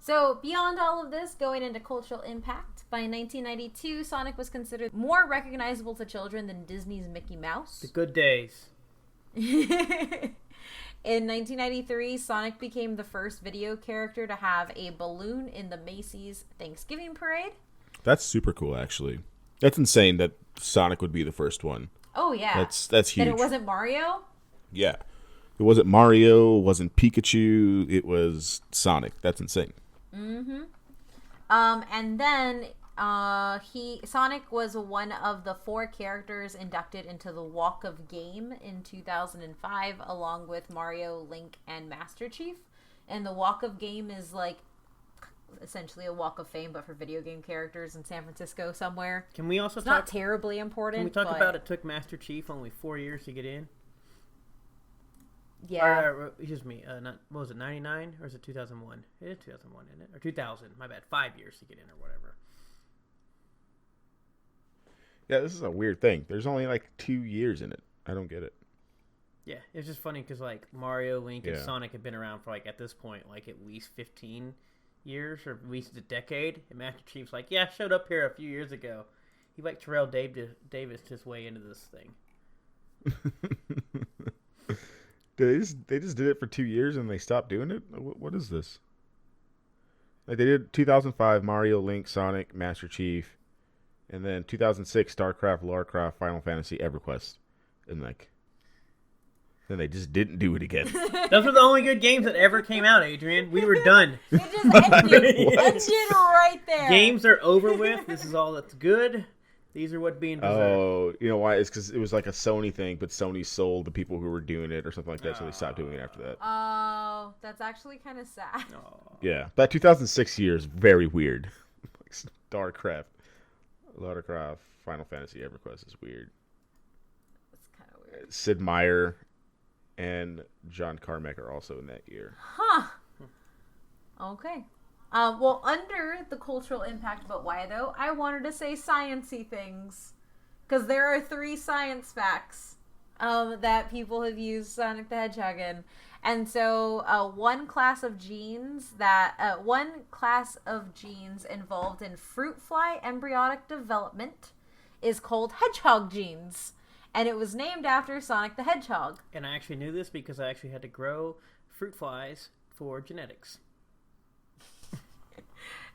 So beyond all of this, going into cultural impact, by 1992, Sonic was considered more recognizable to children than Disney's Mickey Mouse. The good days. In 1993, Sonic became the first video character to have a balloon in the Macy's Thanksgiving Parade. That's super cool, actually. That's insane that Sonic would be the first one. Oh, yeah. That's huge. And it wasn't Mario? Yeah. It wasn't Mario, it wasn't Pikachu, it was Sonic. That's insane. Mm-hmm. And then Sonic was one of the 4 characters inducted into the Walk of Game in 2005, along with Mario, Link, and Master Chief. And the Walk of Game is like essentially a Walk of Fame, but for video game characters in San Francisco somewhere. Can we also it's not terribly important. Can we talk about it took Master Chief only 4 years to get in? Yeah. Excuse me. What was it, 99 or is it 2001? It is 2001, isn't it? Or 2000. My bad. 5 years to get in or whatever. Yeah, this is a weird thing. There's only like 2 years in it. I don't get it. Yeah, it's just funny because like Mario, Link, and Sonic have been around for like at this point like at least 15 years or at least a decade. And Master Chief's like, yeah, showed up here a few years ago. He like Terrell Davis his way into this thing. They just did it for 2 years and they stopped doing it? What is this? Like they did 2005 Mario, Link, Sonic, Master Chief, and then 2006 StarCraft, Lara, Final Fantasy, EverQuest, and like then they just didn't do it again. Those were the only good games that ever came out, Adrian. We were done. It just ended right there. Games are over with. This is all that's good. These are what being deserved. Oh, you know why? It's because it was like a Sony thing, but Sony sold the people who were doing it or something like that, so they stopped doing it after that. Oh, that's actually kind of sad. Yeah, that 2006 year is very weird. Like StarCraft, Lara, Final Fantasy, EverQuest is weird. It's kind of weird. Sid Meier and John Carmack are also in that year. Huh. Okay. Well, under the cultural impact, but why though? I wanted to say sciencey things, because there are 3 science facts that people have used Sonic the Hedgehog in, and so one class of genes involved in fruit fly embryonic development is called hedgehog genes, and it was named after Sonic the Hedgehog. And I actually knew this because I actually had to grow fruit flies for genetics.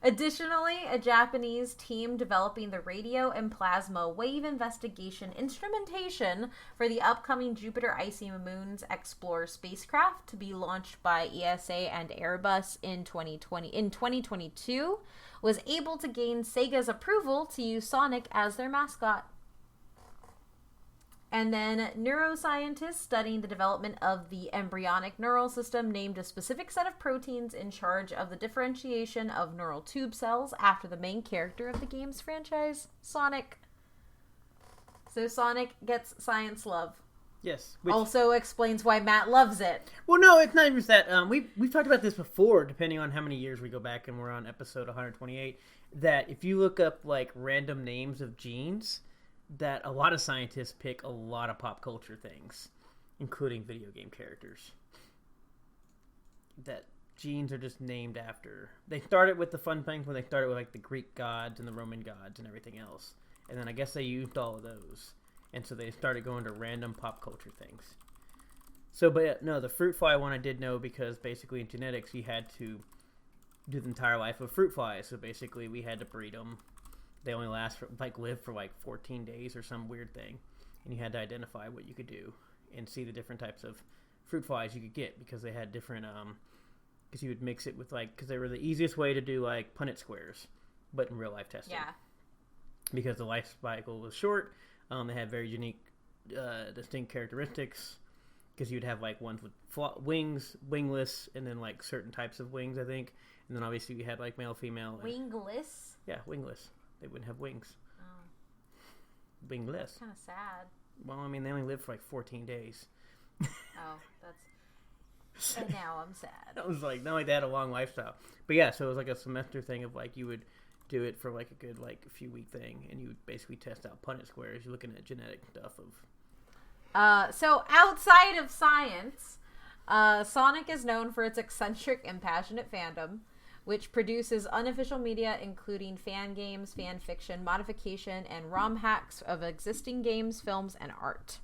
Additionally, a Japanese team developing the radio and plasma wave investigation instrumentation for the upcoming Jupiter Icy Moons Explorer spacecraft to be launched by ESA and Airbus in 2022 was able to gain SEGA's approval to use Sonic as their mascot. And then neuroscientists studying the development of the embryonic neural system named a specific set of proteins in charge of the differentiation of neural tube cells after the main character of the game's franchise, Sonic. So Sonic gets science love. Yes. Also explains why Matt loves it. Well, no, it's not just that. We've talked about this before, depending on how many years we go back, and we're on episode 128, that if you look up like random names of genes, that a lot of scientists pick a lot of pop culture things, including video game characters. That genes are just named after. They started with the fun things when they started with like the Greek gods and the Roman gods and everything else. And then I guess they used all of those. And so they started going to random pop culture things. So, but no, the fruit fly one I did know because basically in genetics you had to do the entire life of fruit flies. So basically we had to breed them. they only live for like 14 days or some weird thing, and you had to identify what you could do and see the different types of fruit flies you could get, because they had different because you would mix it with because they were the easiest way to do like Punnett squares, but in real life testing. Yeah. Because the life cycle was short, they had very unique, distinct characteristics. Because you'd have like ones with wings, wingless, and then like certain types of wings, I think. And then obviously you had like male, female. Wingless? Yeah, wingless. They wouldn't have wings. Oh. Wingless. That's kind of sad. Well, I mean, they only lived for like 14 days. Oh, that's... And now I'm sad. I was like, not like they had a long lifestyle. But yeah, so it was like a semester thing of like you would do it for like a good like a few week thing, and you would basically test out Punnett squares. You're looking at genetic stuff of... So outside of science, Sonic is known for its eccentric and passionate fandom, which produces unofficial media including fan games, fan fiction, modification, and ROM hacks of existing games, films, and art.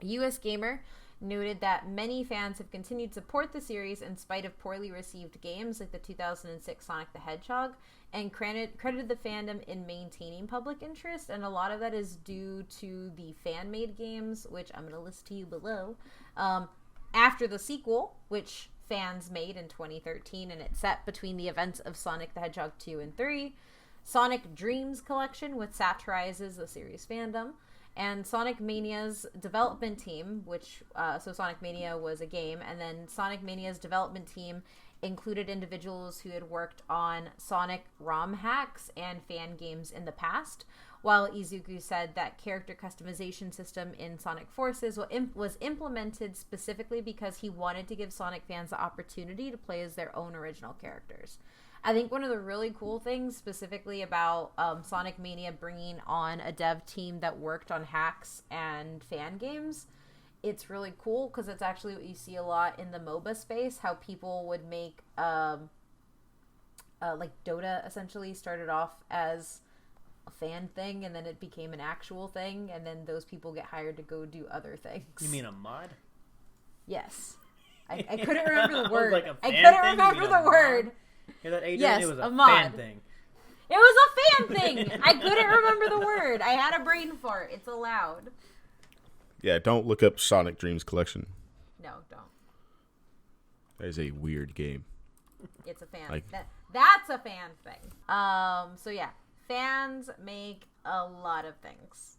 US Gamer noted that many fans have continued to support the series in spite of poorly received games like the 2006 Sonic the Hedgehog, and credited the fandom in maintaining public interest, and a lot of that is due to the fan-made games, which I'm going to list to you below. After the sequel, which fans made in 2013, and it's set between the events of Sonic the Hedgehog 2 and 3, Sonic Dreams Collection, which satirizes the series fandom, and Sonic Mania's development team, which, so Sonic Mania was a game, and then Sonic Mania's development team included individuals who had worked on Sonic ROM hacks and fan games in the past, while Izuku said that character customization system in Sonic Forces was implemented specifically because he wanted to give Sonic fans the opportunity to play as their own original characters. I think one of the really cool things specifically about Sonic Mania bringing on a dev team that worked on hacks and fan games, it's really cool because it's actually what you see a lot in the MOBA space, how people would make like Dota essentially started off as a fan thing, and then it became an actual thing, and then those people get hired to go do other things. You mean a mod? Yes. I couldn't remember the word. Like I couldn't remember the word. Hear that, Adrian? Yes, it was a a mod. fan thing. It was a fan thing. I couldn't remember the word. I had a brain fart. It's allowed. Yeah, don't look up Sonic Dreams Collection. No, don't. That is a weird game. It's a fan. Like, That's a fan thing. So yeah, fans make a lot of things,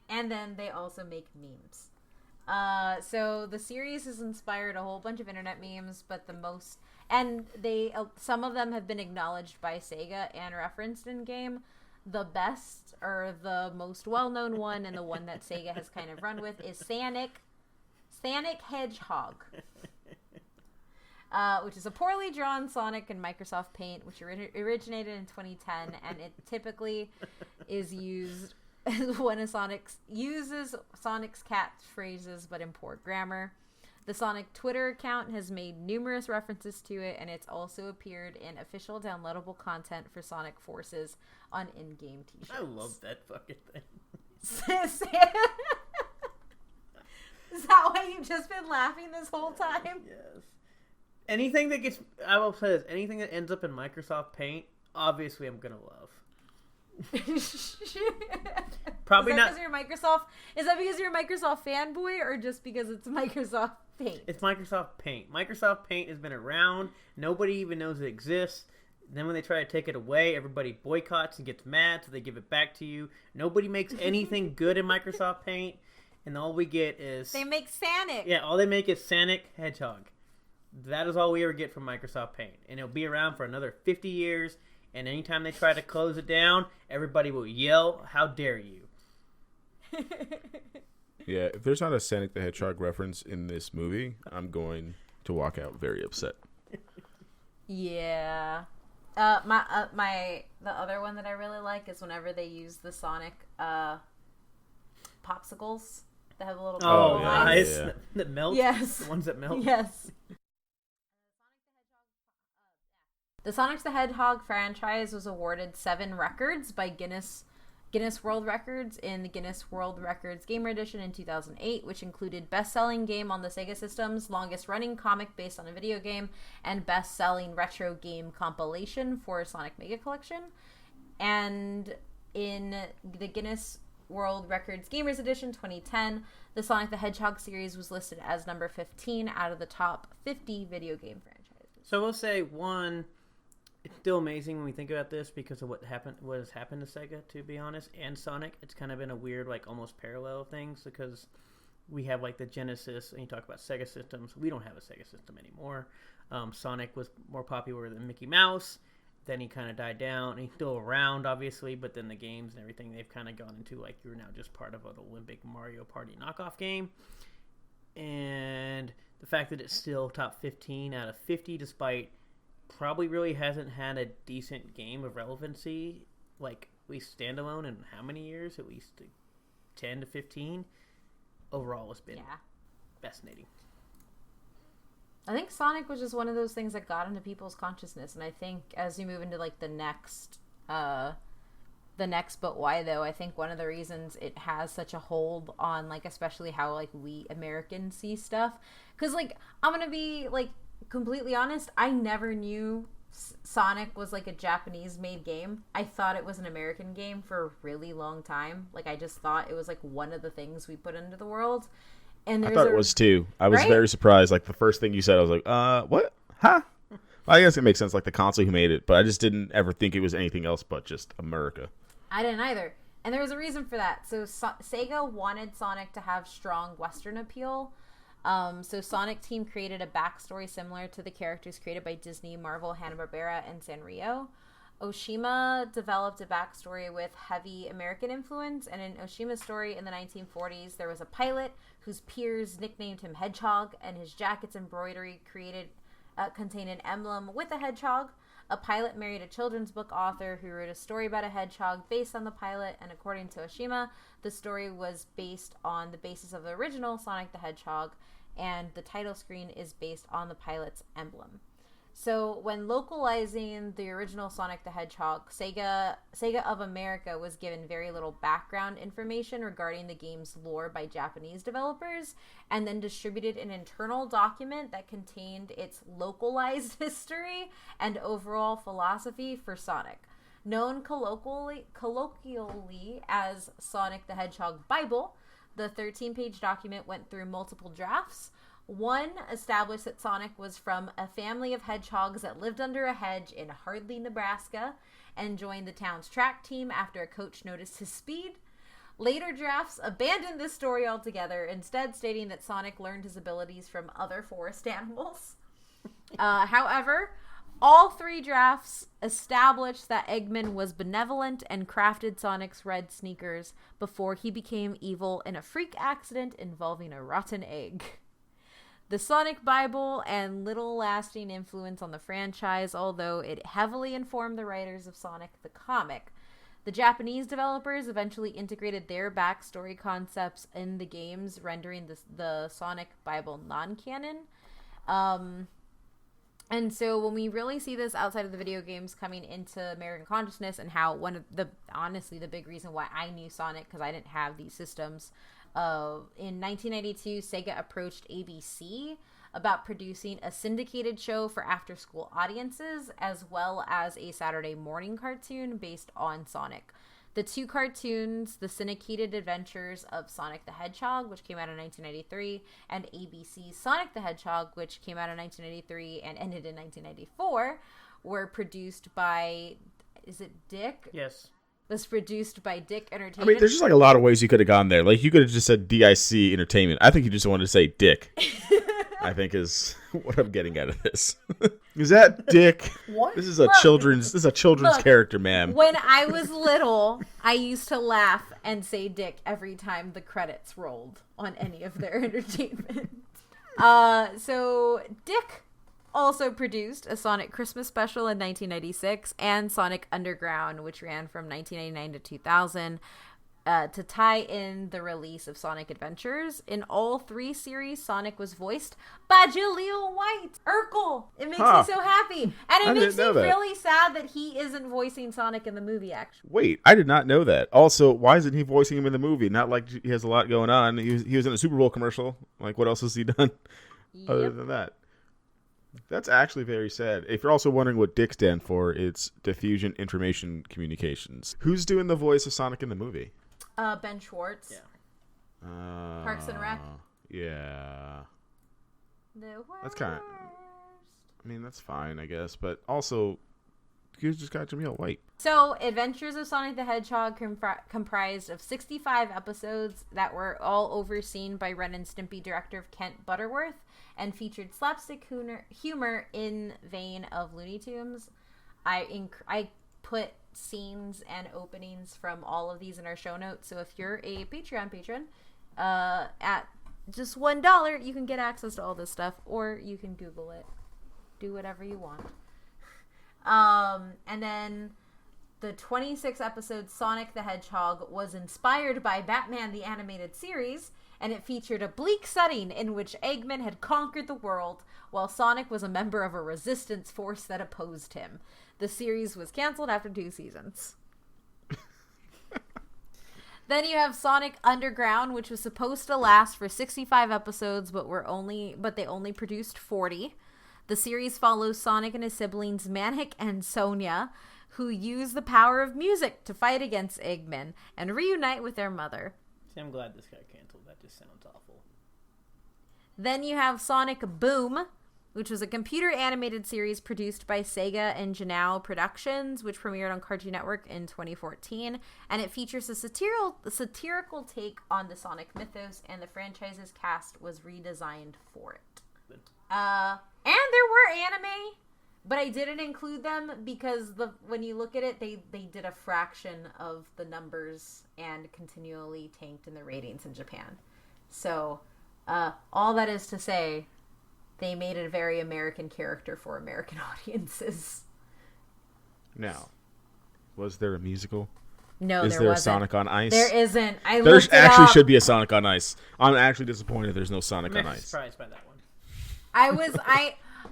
and then they also make memes. So the series has inspired a whole bunch of internet memes, but the most, and some of them have been acknowledged by SEGA and referenced in game. The best, or the most well-known one, and the one that SEGA has kind of run with, is Sonic Hedgehog. Which is a poorly drawn Sonic in Microsoft Paint, which originated in 2010, and it typically is used when Sonic uses Sonic's catchphrases, but in poor grammar. The Sonic Twitter account has made numerous references to it, and it's also appeared in official downloadable content for Sonic Forces on in-game t-shirts. I love that fucking thing. Is that why you've just been laughing this whole time? Yes. Anything that gets, I will say this, anything that ends up in Microsoft Paint, obviously I'm gonna love. Probably is that not. Is that because you're a Microsoft fanboy, or just because it's Microsoft Paint? It's Microsoft Paint. Microsoft Paint has been around. Nobody even knows it exists. Then when they try to take it away, everybody boycotts and gets mad, so they give it back to you. Nobody makes anything good in Microsoft Paint, and all we get is... They make Sonic. Yeah, all they make is Sonic Hedgehog. That is all we ever get from Microsoft Paint. And it'll be around for another 50 years, and anytime they try to close it down, everybody will yell, "How dare you!" Yeah, if there's not a Sonic the Hedgehog reference in this movie, I'm going to walk out very upset. Yeah. The other one that I really like is whenever they use the Sonic popsicles that have a little nice. Yeah. That melt? Yes. The ones that melt? Yes. The Sonic the Hedgehog franchise was awarded 7 records by Guinness World Records in the Guinness World Records Gamer Edition in 2008, which included best-selling game on the Sega systems, longest-running comic based on a video game, and best-selling retro game compilation for Sonic Mega Collection. And in the Guinness World Records Gamers Edition 2010, the Sonic the Hedgehog series was listed as number 15 out of the top 50 video game franchises. So we'll say one. It's still amazing when we think about this because of what has happened to Sega, to be honest, and Sonic. It's kind of been a weird, like, almost parallel things because we have, like, the Genesis, and you talk about Sega systems. We don't have a Sega system anymore. Sonic was more popular than Mickey Mouse. Then he kind of died down. And he's still around, obviously, but then the games and everything, they've kind of gone into, like, you're now just part of an Olympic Mario Party knockoff game. And the fact that it's still top 15 out of 50, despite probably really hasn't had a decent game of relevancy, like, at least standalone in how many years? At least 10 to 15. Overall, it's been fascinating. I think Sonic was just one of those things that got into people's consciousness, and I think as you move into, like, the next but why, though, I think one of the reasons it has such a hold on, like, especially how, like, we Americans see stuff, because, like, I'm gonna be, like, completely honest, I never knew Sonic was, like, a Japanese-made game. I thought it was an American game for a really long time. Like, I just thought it was, like, one of the things we put into the world. And I thought it was too. I was very surprised. Like, the first thing you said, I was like, what? Huh? Well, I guess it makes sense, like, the console who made it, but I just didn't ever think it was anything else but just America. I didn't either. And there was a reason for that. So Sega wanted Sonic to have strong Western appeal. So Sonic Team created a backstory similar to the characters created by Disney, Marvel, Hanna-Barbera, and Sanrio. Oshima developed a backstory with heavy American influence, and in Oshima's story in the 1940s, there was a pilot whose peers nicknamed him Hedgehog, and his jacket's embroidery contained an emblem with a hedgehog. A pilot married a children's book author who wrote a story about a hedgehog based on the pilot, and according to Oshima, the story was based on the basis of the original Sonic the Hedgehog, and the title screen is based on the pilot's emblem. So when localizing the original Sonic the Hedgehog, Sega of America was given very little background information regarding the game's lore by Japanese developers, and then distributed an internal document that contained its localized history and overall philosophy for Sonic. Known colloquially as Sonic the Hedgehog Bible, the 13-page document went through multiple drafts. One established that Sonic was from a family of hedgehogs that lived under a hedge in Hardley, Nebraska, and joined the town's track team after a coach noticed his speed. Later drafts abandoned this story altogether, instead stating that Sonic learned his abilities from other forest animals. However, all three drafts established that Eggman was benevolent and crafted Sonic's red sneakers before he became evil in a freak accident involving a rotten egg. The Sonic Bible and little lasting influence on the franchise, although it heavily informed the writers of Sonic the comic. The Japanese developers eventually integrated their backstory concepts in the games, rendering the Sonic Bible non-canon. And so when we really see this outside of the video games coming into American consciousness, and how honestly the big reason why I knew Sonic, because I didn't have these systems, in 1992, Sega approached ABC about producing a syndicated show for after-school audiences, as well as a Saturday morning cartoon based on Sonic. The two cartoons, The Syndicated Adventures of Sonic the Hedgehog, which came out in 1993, and ABC's Sonic the Hedgehog, which came out in 1993 and ended in 1994, were produced by, is it Dick? Yes. Was produced by Dick Entertainment. I mean, there's just like a lot of ways you could have gone there. Like, you could have just said DIC Entertainment. I think you just wanted to say Dick. I think is what I'm getting out of this. Is that Dick? What? This is a children's character, ma'am. When I was little, I used to laugh and say Dick every time the credits rolled on any of their entertainment. So Dick also produced a Sonic Christmas special in 1996 and Sonic Underground, which ran from 1999 to 2000, to tie in the release of Sonic Adventures. In all three series, Sonic was voiced by Jaleel White. Urkel! It makes me so happy. And it makes me really sad that he isn't voicing Sonic in the movie, actually. Wait, I did not know that. Also, why isn't he voicing him in the movie? Not like he has a lot going on. He was in a Super Bowl commercial. Like, what else has he done other than that? That's actually very sad. If you're also wondering what DIC stand for, it's Diffusion Information Communications. Who's doing the voice of Sonic in the movie? Ben Schwartz. Yeah. Parks and Rec. Yeah. The worst. That's kind of... I mean, that's fine, I guess. But also, you just got Jameel White. So, Adventures of Sonic the Hedgehog comprised of 65 episodes that were all overseen by Ren and Stimpy director Kent Butterworth and featured slapstick humor in vein of Looney Tunes. I put scenes and openings from all of these in our show notes. So, if you're a Patreon patron, at just $1, you can get access to all this stuff, or you can Google it. Do whatever you want. And then the 26 episode Sonic the Hedgehog was inspired by Batman the Animated Series, and it featured a bleak setting in which Eggman had conquered the world, while Sonic was a member of a resistance force that opposed him. The series was canceled after 2 seasons. Then you have Sonic Underground, which was supposed to last for 65 episodes, but they only produced 40. The series follows Sonic and his siblings Manic and Sonia, who use the power of music to fight against Eggman and reunite with their mother. See, I'm glad this got canceled. That just sounds awful. Then you have Sonic Boom, which was a computer animated series produced by SEGA and Janao Productions, which premiered on Cartoon Network in 2014. And it features a satirical take on the Sonic mythos, and the franchise's cast was redesigned for it. And there were anime, but I didn't include them because when you look at it, they did a fraction of the numbers and continually tanked in the ratings in Japan. So, all that is to say, they made it a very American character for American audiences. Now, was there a musical? No, there wasn't. Is there a Sonic on Ice? There isn't. There actually should be a Sonic on Ice. I'm actually disappointed there's no Sonic on Ice. Surprised by that one.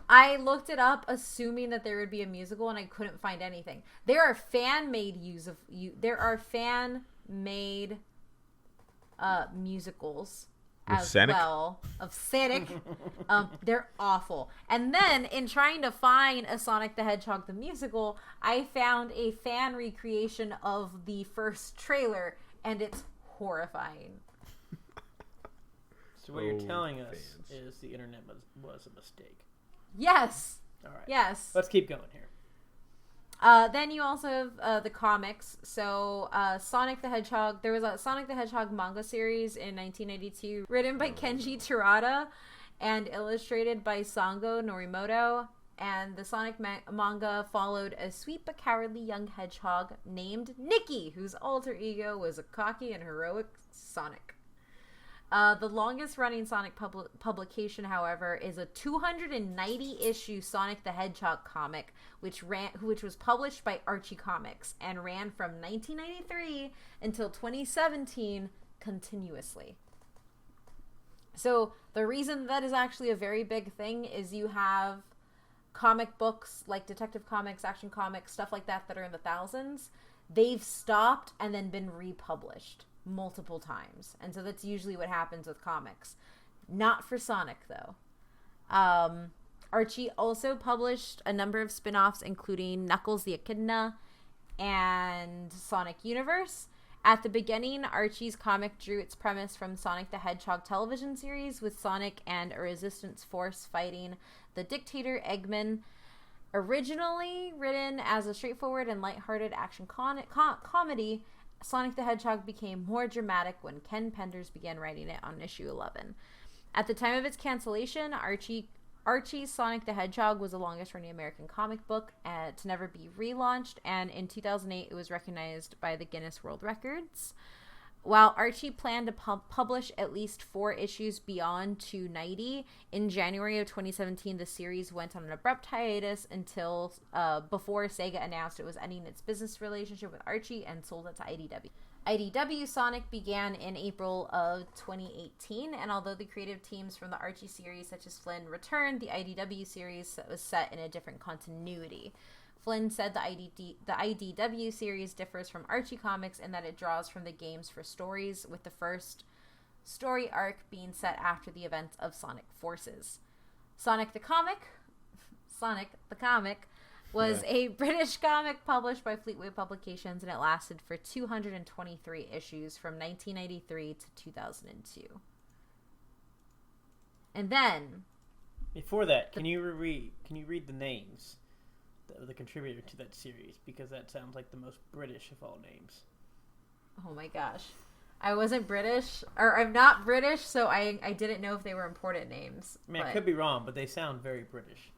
I looked it up assuming that there would be a musical, and I couldn't find anything. There are fan-made musicals as well of Sonic. They're awful. And then in trying to find a Sonic the Hedgehog the musical, I found a fan recreation of the first trailer, and it's horrifying. So what you're telling us is the internet was a mistake. Yes. All right. Yes. Let's keep going here. Then you also have the comics. So Sonic the Hedgehog. There was a Sonic the Hedgehog manga series in 1992, written by Kenji Terada and illustrated by Sango Norimoto. And the Sonic manga followed a sweet but cowardly young hedgehog named Nikki, whose alter ego was a cocky and heroic Sonic. The longest running Sonic publication, however, is a 290-issue Sonic the Hedgehog comic, which was published by Archie Comics and ran from 1993 until 2017 continuously. So the reason that is actually a very big thing is you have comic books like Detective Comics, Action Comics, stuff like that are in the thousands. They've stopped and then been republished multiple times, and so that's usually what happens with comics. Not for Sonic, though. Archie also published a number of spin-offs, including Knuckles the Echidna and Sonic Universe. At the beginning, Archie's comic drew its premise from Sonic the Hedgehog television series, with Sonic and a resistance force fighting the dictator Eggman. Originally written as a straightforward and lighthearted action comedy, Sonic the Hedgehog became more dramatic when Ken Penders began writing it on issue 11. At the time of its cancellation, Archie's Sonic the Hedgehog was the longest running American comic book to never be relaunched, and in 2008 it was recognized by the Guinness World Records. While Archie planned to publish at least 4 issues beyond 290, in January of 2017 the series went on an abrupt hiatus until before SEGA announced it was ending its business relationship with Archie and sold it to IDW. IDW Sonic began in April of 2018, and although the creative teams from the Archie series such as Flynn returned, the IDW series was set in a different continuity. Flynn said the IDW series differs from Archie Comics in that it draws from the games for stories, with the first story arc being set after the events of Sonic Forces. Sonic the Comic Sonic the comic, was a British comic published by Fleetway Publications, and it lasted for 223 issues from 1993 to 2002. And then, before that, can you read the names of the contributor to that series, because that sounds like the most British of all names. Oh my gosh. I wasn't British, or I'm not British, so I didn't know if they were important names. I mean, I could be wrong, but they sound very British.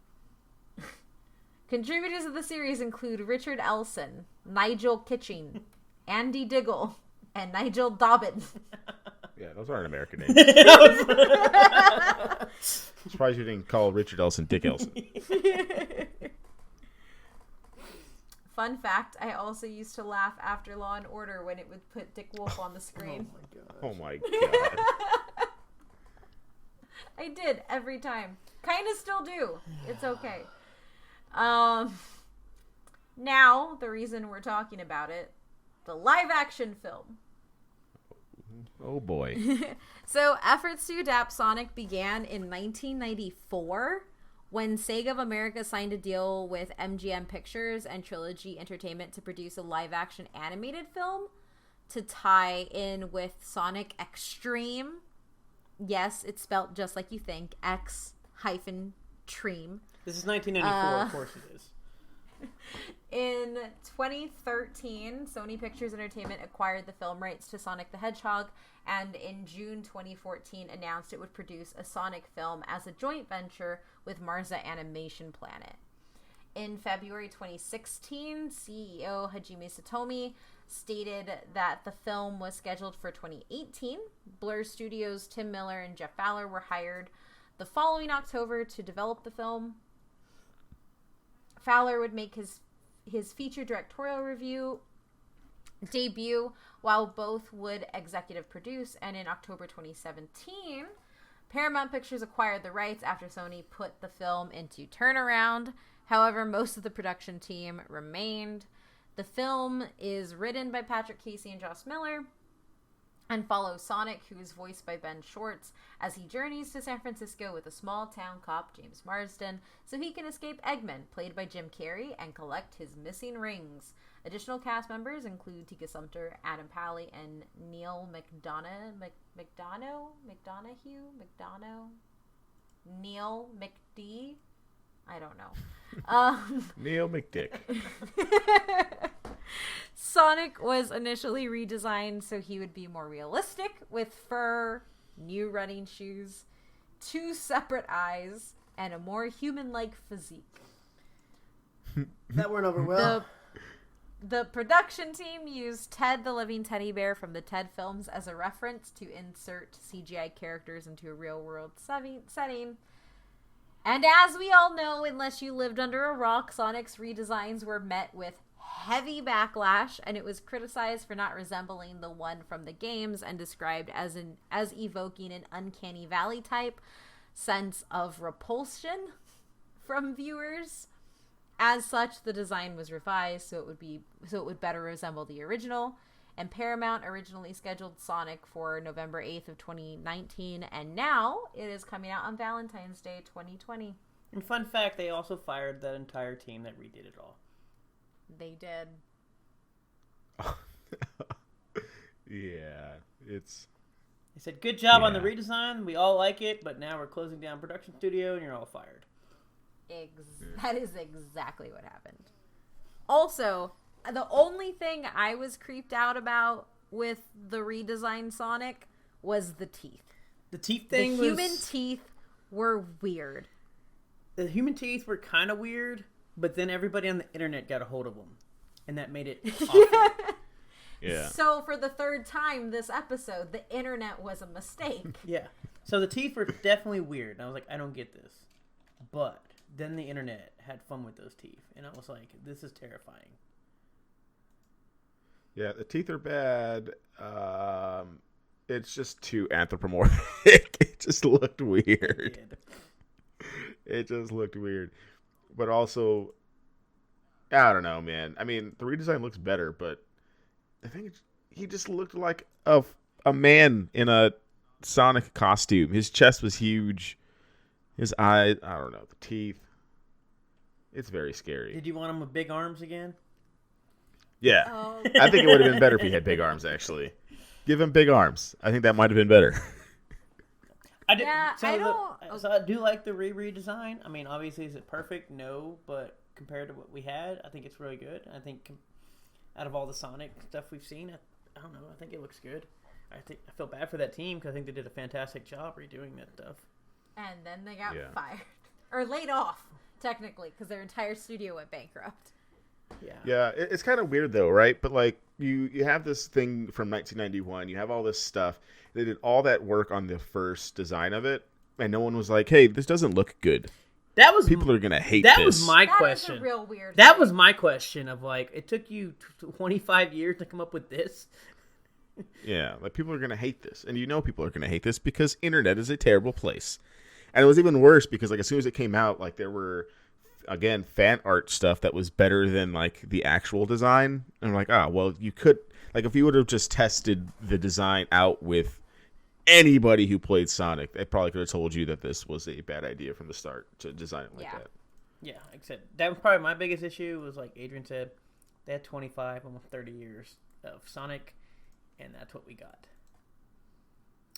Contributors of the series include Richard Elson, Nigel Kitching, Andy Diggle, and Nigel Dobbin. Yeah, those aren't American names. Surprised you didn't call Richard Elson Dick Elson. Fun fact, I also used to laugh after Law and Order when it would put Dick Wolf on the screen. Oh my god. I did, every time. Kind of still do. It's okay. Now, the reason we're talking about it, the live action film. Oh boy. So, efforts to adapt Sonic began in 1994 when SEGA of America signed a deal with MGM Pictures and Trilogy Entertainment to produce a live action animated film to tie in with Sonic X-treme. Yes, it's spelled just like you think. X-treme. This is 1994, of course it is. In 2013, Sony Pictures Entertainment acquired the film rights to Sonic the Hedgehog, and in June 2014 announced it would produce a Sonic film as a joint venture with Marza Animation Planet. In February 2016, CEO Hajime Satomi stated that the film was scheduled for 2018. Blur Studios' Tim Miller and Jeff Fowler were hired the following October to develop the film. Fowler would make his feature directorial review debut, while both would executive produce, and in October 2017, Paramount Pictures acquired the rights after Sony put the film into turnaround. However, most of the production team remained. The film is written by Patrick Casey and Joss Miller and follows Sonic, who is voiced by Ben Schwartz, as he journeys to San Francisco with a small-town cop, James Marsden, so he can escape Eggman, played by Jim Carrey, and collect his missing rings. Additional cast members include Tika Sumpter, Adam Pally, and Neil Neil McD? I don't know. Neil McDick. Sonic was initially redesigned so he would be more realistic, with fur, new running shoes, 2 separate eyes, and a more human-like physique. That went over well. The production team used Ted the Living Teddy Bear from the Ted films as a reference to insert CGI characters into a real-world setting. And as we all know, unless you lived under a rock, Sonic's redesigns were met with heavy backlash, and it was criticized for not resembling the one from the games and described as evoking an uncanny valley type sense of repulsion from viewers. As such, the design was revised so it would better resemble the original. And Paramount originally scheduled Sonic for November 8th of 2019, and now it is coming out on Valentine's Day 2020. And fun fact, they also fired that entire team that redid it all. They did. Yeah, it's... They said, good job on the redesign, we all like it, but now we're closing down production studio and you're all fired. That is exactly what happened. Also, the only thing I was creeped out about with the redesigned Sonic was the teeth. The teeth thing The human teeth were weird. The human teeth were kind of weird, but then everybody on the internet got a hold of them, and that made it awful. Yeah. So for the third time this episode, the internet was a mistake. Yeah. So the teeth were definitely weird, and I was like, I don't get this. But then the internet had fun with those teeth, and I was like, this is terrifying. Yeah, the teeth are bad. It's just too anthropomorphic. It just looked weird. It just looked weird. But also, I don't know, man. I mean, the redesign looks better, but I think he just looked like a man in a Sonic costume. His chest was huge. His eyes, I don't know, the teeth. It's very scary. Did you want him with big arms again? Yeah. Oh. I think it would have been better if he had big arms, actually. Give him big arms. I think that might have been better. I did. Yeah, so I don't. So I do like the redesign. I mean, obviously, is it perfect? No, but compared to what we had, I think it's really good. I think out of all the Sonic stuff we've seen, I don't know. I think it looks good. I feel bad for that team because I think they did a fantastic job redoing that stuff. And then they got fired or laid off, technically, because their entire studio went bankrupt. Yeah, it's kind of weird though, right? But like you have this thing from 1991, you have all this stuff. They did all that work on the first design of it, and no one was like, "Hey, this doesn't look good." People are gonna hate this. That was my question. That is a real weird. That thing. was my question of like, it took you 25 years to come up with this. Yeah, like people are gonna hate this, and people are gonna hate this because internet is a terrible place. And it was even worse because like as soon as it came out, like there were again fan art stuff that was better than like the actual design. And I'm like, well, you could like if you would have just tested the design out with anybody who played Sonic, they probably could have told you that this was a bad idea from the start to design it like that. Yeah, like I said, that was probably my biggest issue. Was like Adrian said, they had 25, almost 30 years of Sonic, and that's what we got.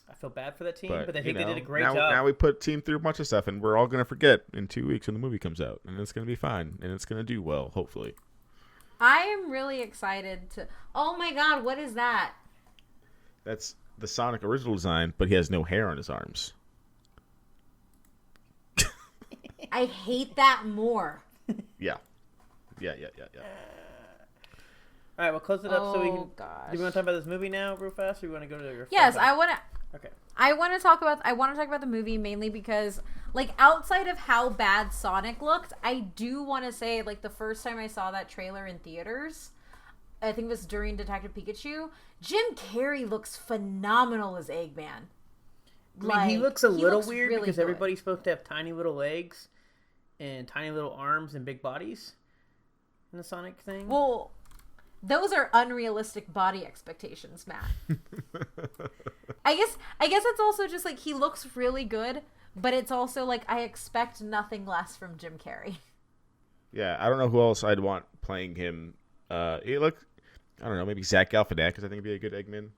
I feel bad for that team, but I think they did a great job. Now we put team through a bunch of stuff, and we're all going to forget in 2 weeks when the movie comes out, and it's going to be fine, and it's going to do well, hopefully. I am really excited to. Oh my god, what is that? That's the Sonic original design, but he has no hair on his arms. I hate that more. Yeah. All right, we'll close it up so we can. Gosh. Do we want to talk about this movie now, real fast, or do we want to go to your? Yes, I want to. Okay. I want to talk about the movie mainly because, like, outside of how bad Sonic looked, I do want to say, like, the first time I saw that trailer in theaters, I think it was during Detective Pikachu, Jim Carrey looks phenomenal as Eggman. I mean, he looks a little weird really because good. everybody's supposed to have tiny little legs and tiny little arms and big bodies in the Sonic thing. Well, those are unrealistic body expectations, Matt. I guess it's also just like he looks really good, but it's also like I expect nothing less from Jim Carrey. Yeah, I don't know who else I'd want playing him. I don't know, maybe Zach Galifianakis. I think would be a good Eggman.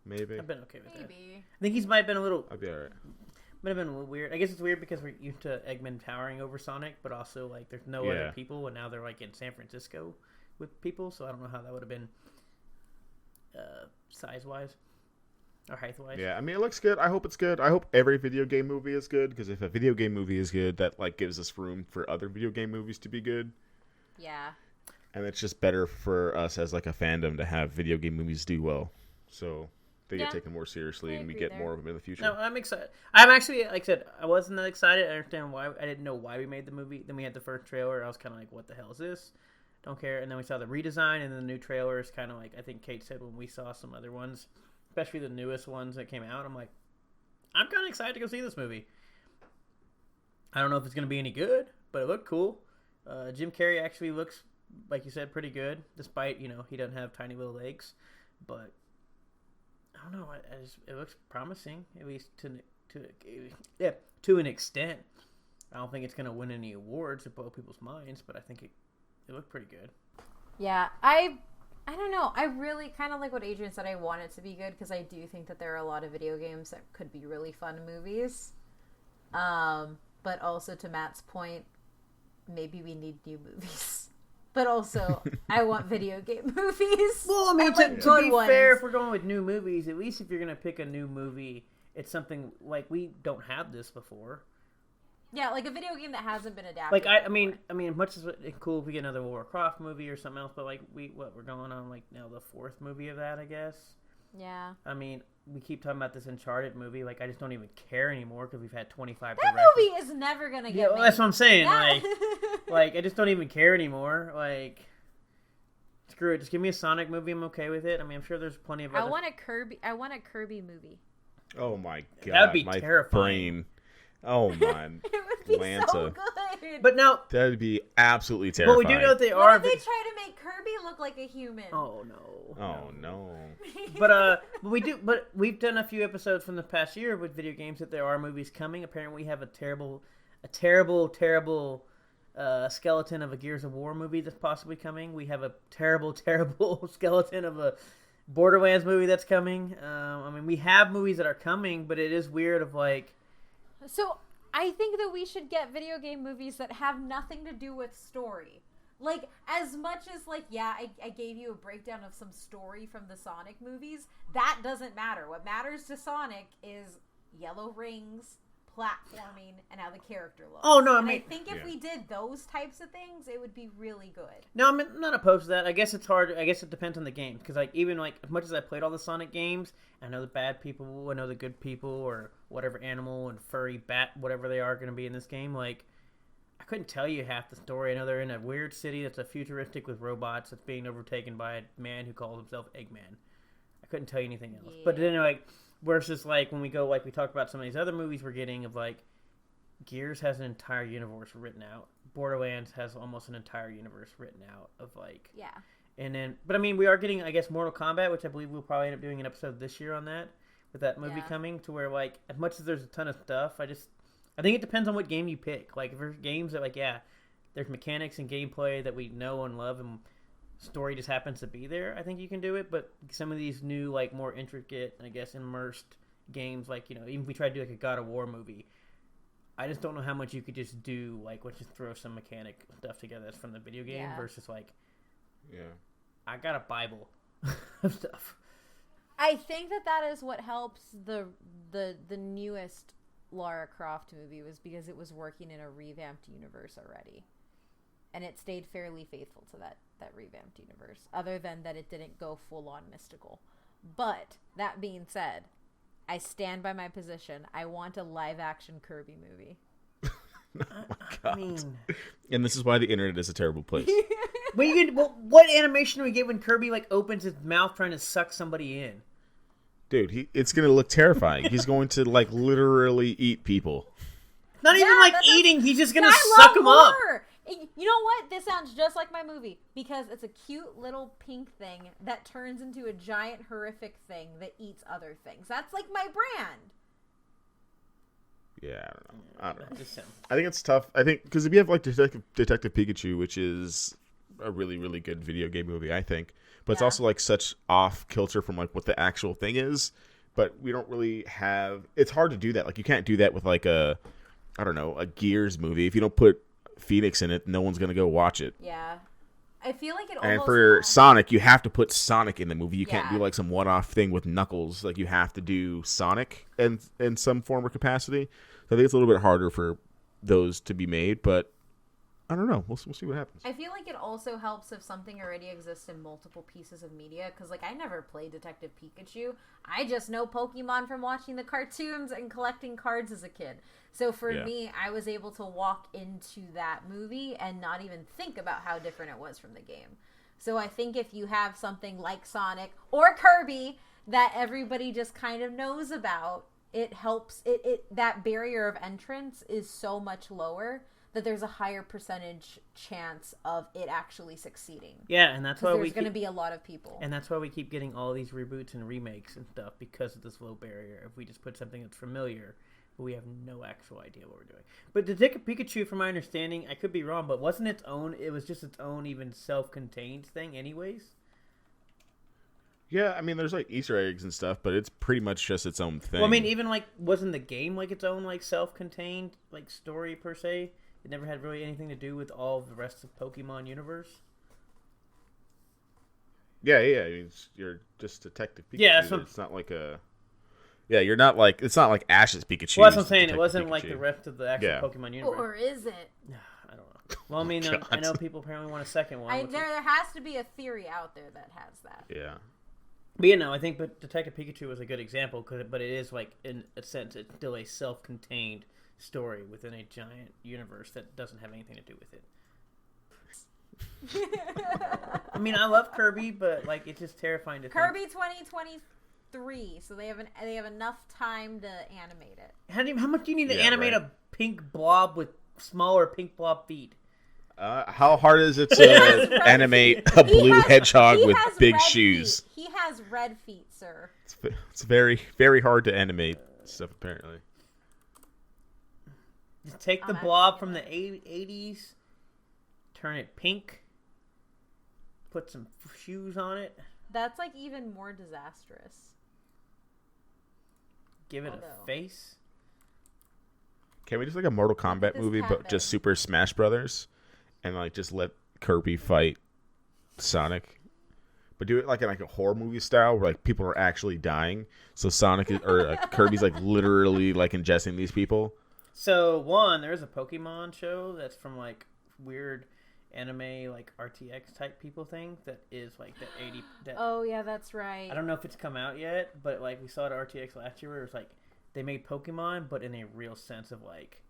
Maybe. I've been okay with that. Maybe. I think might have been a little. I'd be alright. Might have been a little weird. I guess it's weird because we're used to Eggman towering over Sonic, but also like there's no other people, and now they're like in San Francisco with people, so I don't know how that would have been size wise or height wise. Yeah, I mean it looks good. I hope it's good. I hope every video game movie is good because if a video game movie is good, that like gives us room for other video game movies to be good. Yeah. And it's just better for us as like a fandom to have video game movies do well, so they get taken more seriously and we get more of them in the future. No, I'm excited. I'm actually, like I said, I wasn't that excited. I understand why. I didn't know why we made the movie. Then we had the first trailer. I was kind of like, what the hell is this? Don't care. And then we saw the redesign and the new trailer is kind of like, I think Kate said when we saw some other ones, especially the newest ones that came out, I'm like, I'm kind of excited to go see this movie. I don't know if it's going to be any good, but it looked cool. Jim Carrey actually looks, like you said, pretty good, despite, he doesn't have tiny little legs. But I don't know. It looks promising, at least to an extent. I don't think it's going to win any awards to blow people's minds, but I think it looked pretty good. Yeah, I don't know. I really kind of like what Adrian said. I want it to be good because I do think that there are a lot of video games that could be really fun movies. But also to Matt's point, maybe we need new movies. But also, I want video game movies. Well, I mean, to be fair, if we're going with new movies, at least if you're going to pick a new movie, it's something like we don't have this before. Yeah, like a video game that hasn't been adapted. Like I mean, much as it's cool if we get another Lara Croft movie or something else, but like we're going on like now the fourth movie of that, I guess. Yeah. I mean, we keep talking about this Uncharted movie. Like, I just don't even care anymore because we've had 25 That directors. movie is never gonna get made. That's what I'm saying. Yeah. Like, I just don't even care anymore. Like, screw it. Just give me a Sonic movie. I'm okay with it. I mean, I'm sure there's plenty of other... I want a Kirby movie. Oh my god. That would be my terrifying. Brain. Oh my. It would be Lanta. so good. But now... That would be absolutely terrifying. But we do know that they what are... if they try to make Kirby look like a human? Oh, no. Oh, no. But we've done a few episodes from the past year with video games that there are movies coming. Apparently we have a terrible skeleton of a Gears of War movie that's possibly coming. We have a terrible, terrible skeleton of a Borderlands movie that's coming. I mean, we have movies that are coming, but it is weird of like... So, I think that we should get video game movies that have nothing to do with story. Like, as much as, like, yeah, I gave you a breakdown of some story from the Sonic movies, that doesn't matter. What matters to Sonic is yellow rings, platforming, and how the character looks. Oh, no, I think if we did those types of things, it would be really good. No, I'm not opposed to that. I guess it's hard. I guess it depends on the game. Because, like, even, like, as much as I played all the Sonic games, I know the bad people, I know the good people, or whatever animal and furry bat, whatever they are going to be in this game, like... I couldn't tell you half the story. I know they're in a weird city that's a futuristic with robots that's being overtaken by a man who calls himself Eggman. I couldn't tell you anything else. Yeah. But then, like, versus, like, when we go, like, we talk about some of these other movies we're getting of, like, Gears has an entire universe written out. Borderlands has almost an entire universe written out of, like... Yeah. And then... But, I mean, we are getting, I guess, Mortal Kombat, which I believe we'll probably end up doing an episode this year on that, with that movie coming, to where, like, as much as there's a ton of stuff, I think it depends on what game you pick. Like, if there's games that, like, yeah, there's mechanics and gameplay that we know and love and story just happens to be there, I think you can do it. But some of these new, like, more intricate, I guess, immersed games, like, you know, even if we try to do, like, a God of War movie, I just don't know how much you could just do, like, let's just throw some mechanic stuff together that's from the video game versus, like, I got a Bible of stuff. I think that is what helps the newest Lara Croft movie was because it was working in a revamped universe already, and it stayed fairly faithful to that revamped universe, other than that it didn't go full on mystical. But that being said, I stand by my position. I want a live action Kirby movie. Oh my god. And this is why the internet is a terrible place. What animation do we get when Kirby, like, opens his mouth trying to suck somebody in? Dude, it's going to look terrifying. He's going to, like, literally eat people. Not even, like, eating. He's just going to suck them up. You know what? This sounds just like my movie. Because it's a cute little pink thing that turns into a giant horrific thing that eats other things. That's, like, my brand. Yeah, I don't know. I think it's tough. I think, because if you have, like, Detective Pikachu, which is a really, really good video game movie, I think. But it's also, like, such off-kilter from, like, what the actual thing is. But we don't really have... It's hard to do that. Like, you can't do that with, like, a Gears movie. If you don't put Phoenix in it, no one's going to go watch it. Yeah. I feel like it almost... And for Sonic, you have to put Sonic in the movie. You can't do, like, some one-off thing with Knuckles. Like, you have to do Sonic in some form or capacity. So I think it's a little bit harder for those to be made, but... I don't know. We'll see what happens. I feel like it also helps if something already exists in multiple pieces of media. Because, like, I never played Detective Pikachu. I just know Pokemon from watching the cartoons and collecting cards as a kid. So for me, I was able to walk into that movie and not even think about how different it was from the game. So I think if you have something like Sonic or Kirby that everybody just kind of knows about, it helps. That barrier of entrance is so much lower that there's a higher percentage chance of it actually succeeding. Yeah, and that's why there's going to be a lot of people. And that's why we keep getting all these reboots and remakes and stuff, because of this low barrier. If we just put something that's familiar, but we have no actual idea what we're doing. But Detective Pikachu, from my understanding, I could be wrong, but wasn't its own, it was just its own even self-contained thing anyways? Yeah, I mean, there's, like, Easter eggs and stuff, but it's pretty much just its own thing. Well, I mean, even, like, wasn't the game, like, its own, like, self-contained, like, story, per se? It never had really anything to do with all of the rest of Pokemon universe? Yeah, you're just Detective Pikachu. Yeah, it's not like a... Yeah, you're not like... It's not like Ash's Pikachu. Well, that's what I'm saying. It wasn't like the rest of the actual Pokemon universe. Or is it? I don't know. Well, I mean, I know people apparently want a second one. There has to be a theory out there that has that. Yeah. But, you know, I think Detective Pikachu was a good example, but it is, like, in a sense, it's still a self-contained story within a giant universe that doesn't have anything to do with it. I mean, I love Kirby, but, like, it's just terrifying to Kirby 2023, so they have enough time to animate it. How much do you need to animate a pink blob with smaller pink blob feet? How hard is it to animate a blue hedgehog with big shoes? Feet. He has red feet, sir. It's very, very hard to animate stuff, apparently. Just take the blob from the 80s turn it pink, put some shoes on it. That's like even more disastrous. Give it a face. Can we just like a Mortal Kombat movie, but just Super Smash Brothers, and like just let Kirby fight Sonic, but do it like in like a horror movie style where like people are actually dying, so Sonic or Kirby's like literally like ingesting these people. So there's a Pokemon show that's from like weird anime like RTX type people thing that is like that 80. Oh yeah, that's right. I don't know if it's come out yet, but like we saw it at RTX last year where it was like they made Pokemon, but in a real sense of like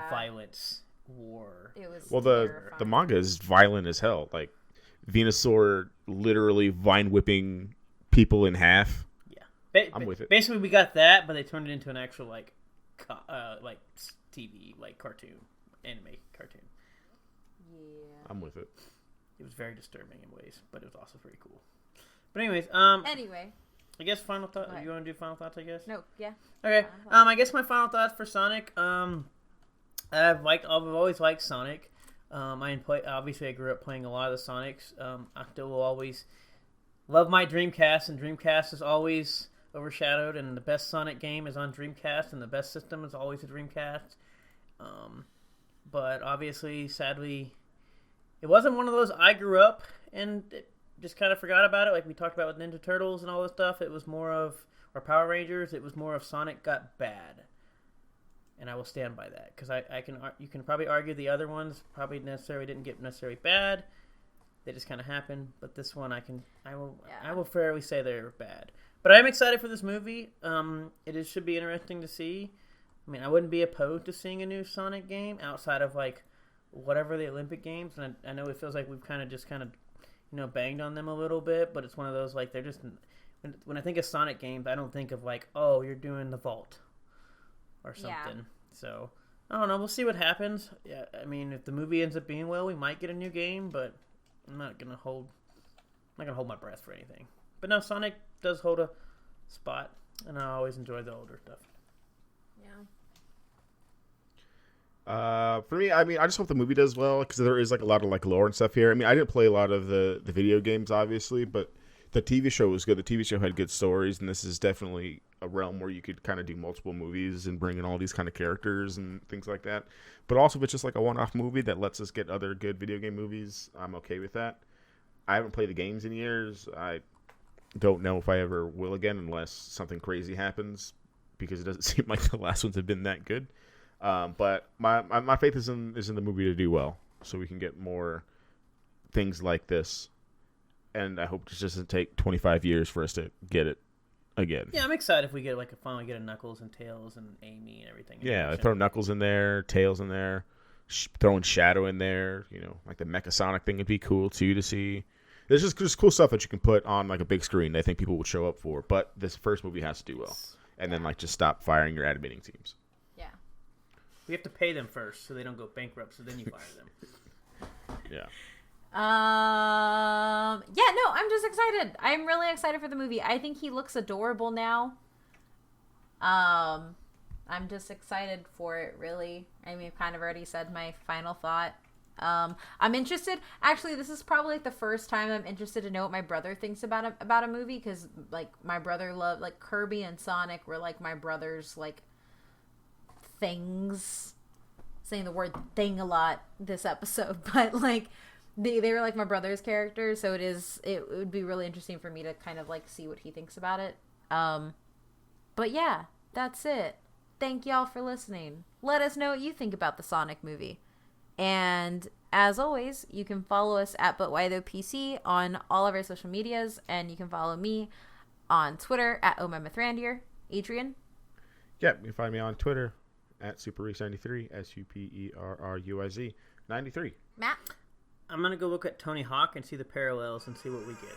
violence, war. It was the manga is violent as hell. Like Venusaur literally vine whipping people in half. Yeah, I'm with it. Basically, we got that, but they turned it into an actual like TV like cartoon, anime cartoon. Yeah, I'm with it. It was very disturbing in ways, but it was also pretty cool. But anyways, Anyway. I guess final thought. You want to do final thoughts? I guess. No. Yeah. Okay. I guess my final thoughts for Sonic. I've always liked Sonic. Obviously I grew up playing a lot of the Sonics. I still will always love my Dreamcast, and Dreamcast is always overshadowed. And the best Sonic game is on Dreamcast, and the best system is always a Dreamcast. But obviously, sadly, it wasn't one of those I grew up and just kind of forgot about it, like we talked about with Ninja Turtles and all this stuff. It was more of, or Power Rangers, it was more of Sonic got bad. And I will stand by that, because you can probably argue the other ones probably didn't get necessarily bad. They just kind of happened. But this one, I will fairly say they're bad. But I'm excited for this movie. Should be interesting to see. I mean, I wouldn't be opposed to seeing a new Sonic game outside of like whatever the Olympic Games. And I know it feels like we've kind of banged on them a little bit, but it's one of those like they're just when I think of Sonic games, I don't think of like, oh, you're doing the vault or something. Yeah. So I don't know. We'll see what happens. Yeah, I mean, if the movie ends up being well, we might get a new game, but I'm not gonna hold my breath for anything. But no, Sonic does hold a spot, and I always enjoy the older stuff. Yeah. For me, I mean, I just hope the movie does well, because there is like a lot of like lore and stuff here. I mean, I didn't play a lot of the video games, obviously, but the TV show was good. The TV show had good stories, and this is definitely a realm where you could kind of do multiple movies and bring in all these kind of characters and things like that. But also, if it's just like a one-off movie that lets us get other good video game movies, I'm okay with that. I haven't played the games in years. I don't know if I ever will again, unless something crazy happens, because it doesn't seem like the last ones have been that good. But my faith is in the movie to do well, so we can get more things like this. And I hope it just doesn't take 25 years for us to get it again. Yeah, I'm excited if we finally get a Knuckles and Tails and Amy and everything. Yeah, throw Knuckles in there, Tails in there, throwing Shadow in there. Like the Mecha Sonic thing would be cool too to see. There's just cool stuff that you can put on like a big screen that I think people would show up for. But this first movie has to do well, and then like just stop firing your animating teams. Yeah. We have to pay them first so they don't go bankrupt. So then you fire them. Yeah. Yeah, no, I'm just excited. I'm really excited for the movie. I think he looks adorable now. I'm just excited for it, really. I mean, I've kind of already said my final thought. I'm interested. Actually, this is probably like the first time I'm interested to know what my brother thinks about a movie, because like my brother loved like Kirby and Sonic were like my brother's like things. Saying the word thing a lot this episode, but like they were like my brother's characters, so it would be really interesting for me to kind of like see what he thinks about it. But yeah, that's it. Thank y'all for listening. Let us know what you think about the Sonic movie. And as always, you can follow us at ButWhyThoughPC on all of our social medias, and you can follow me on Twitter at OhMyMythRandier. Adrian? Yep, you can find me on Twitter at SuperRuiz93, SUPERRUIZ 93. Matt? I'm going to go look at Tony Hawk and see the parallels and see what we get.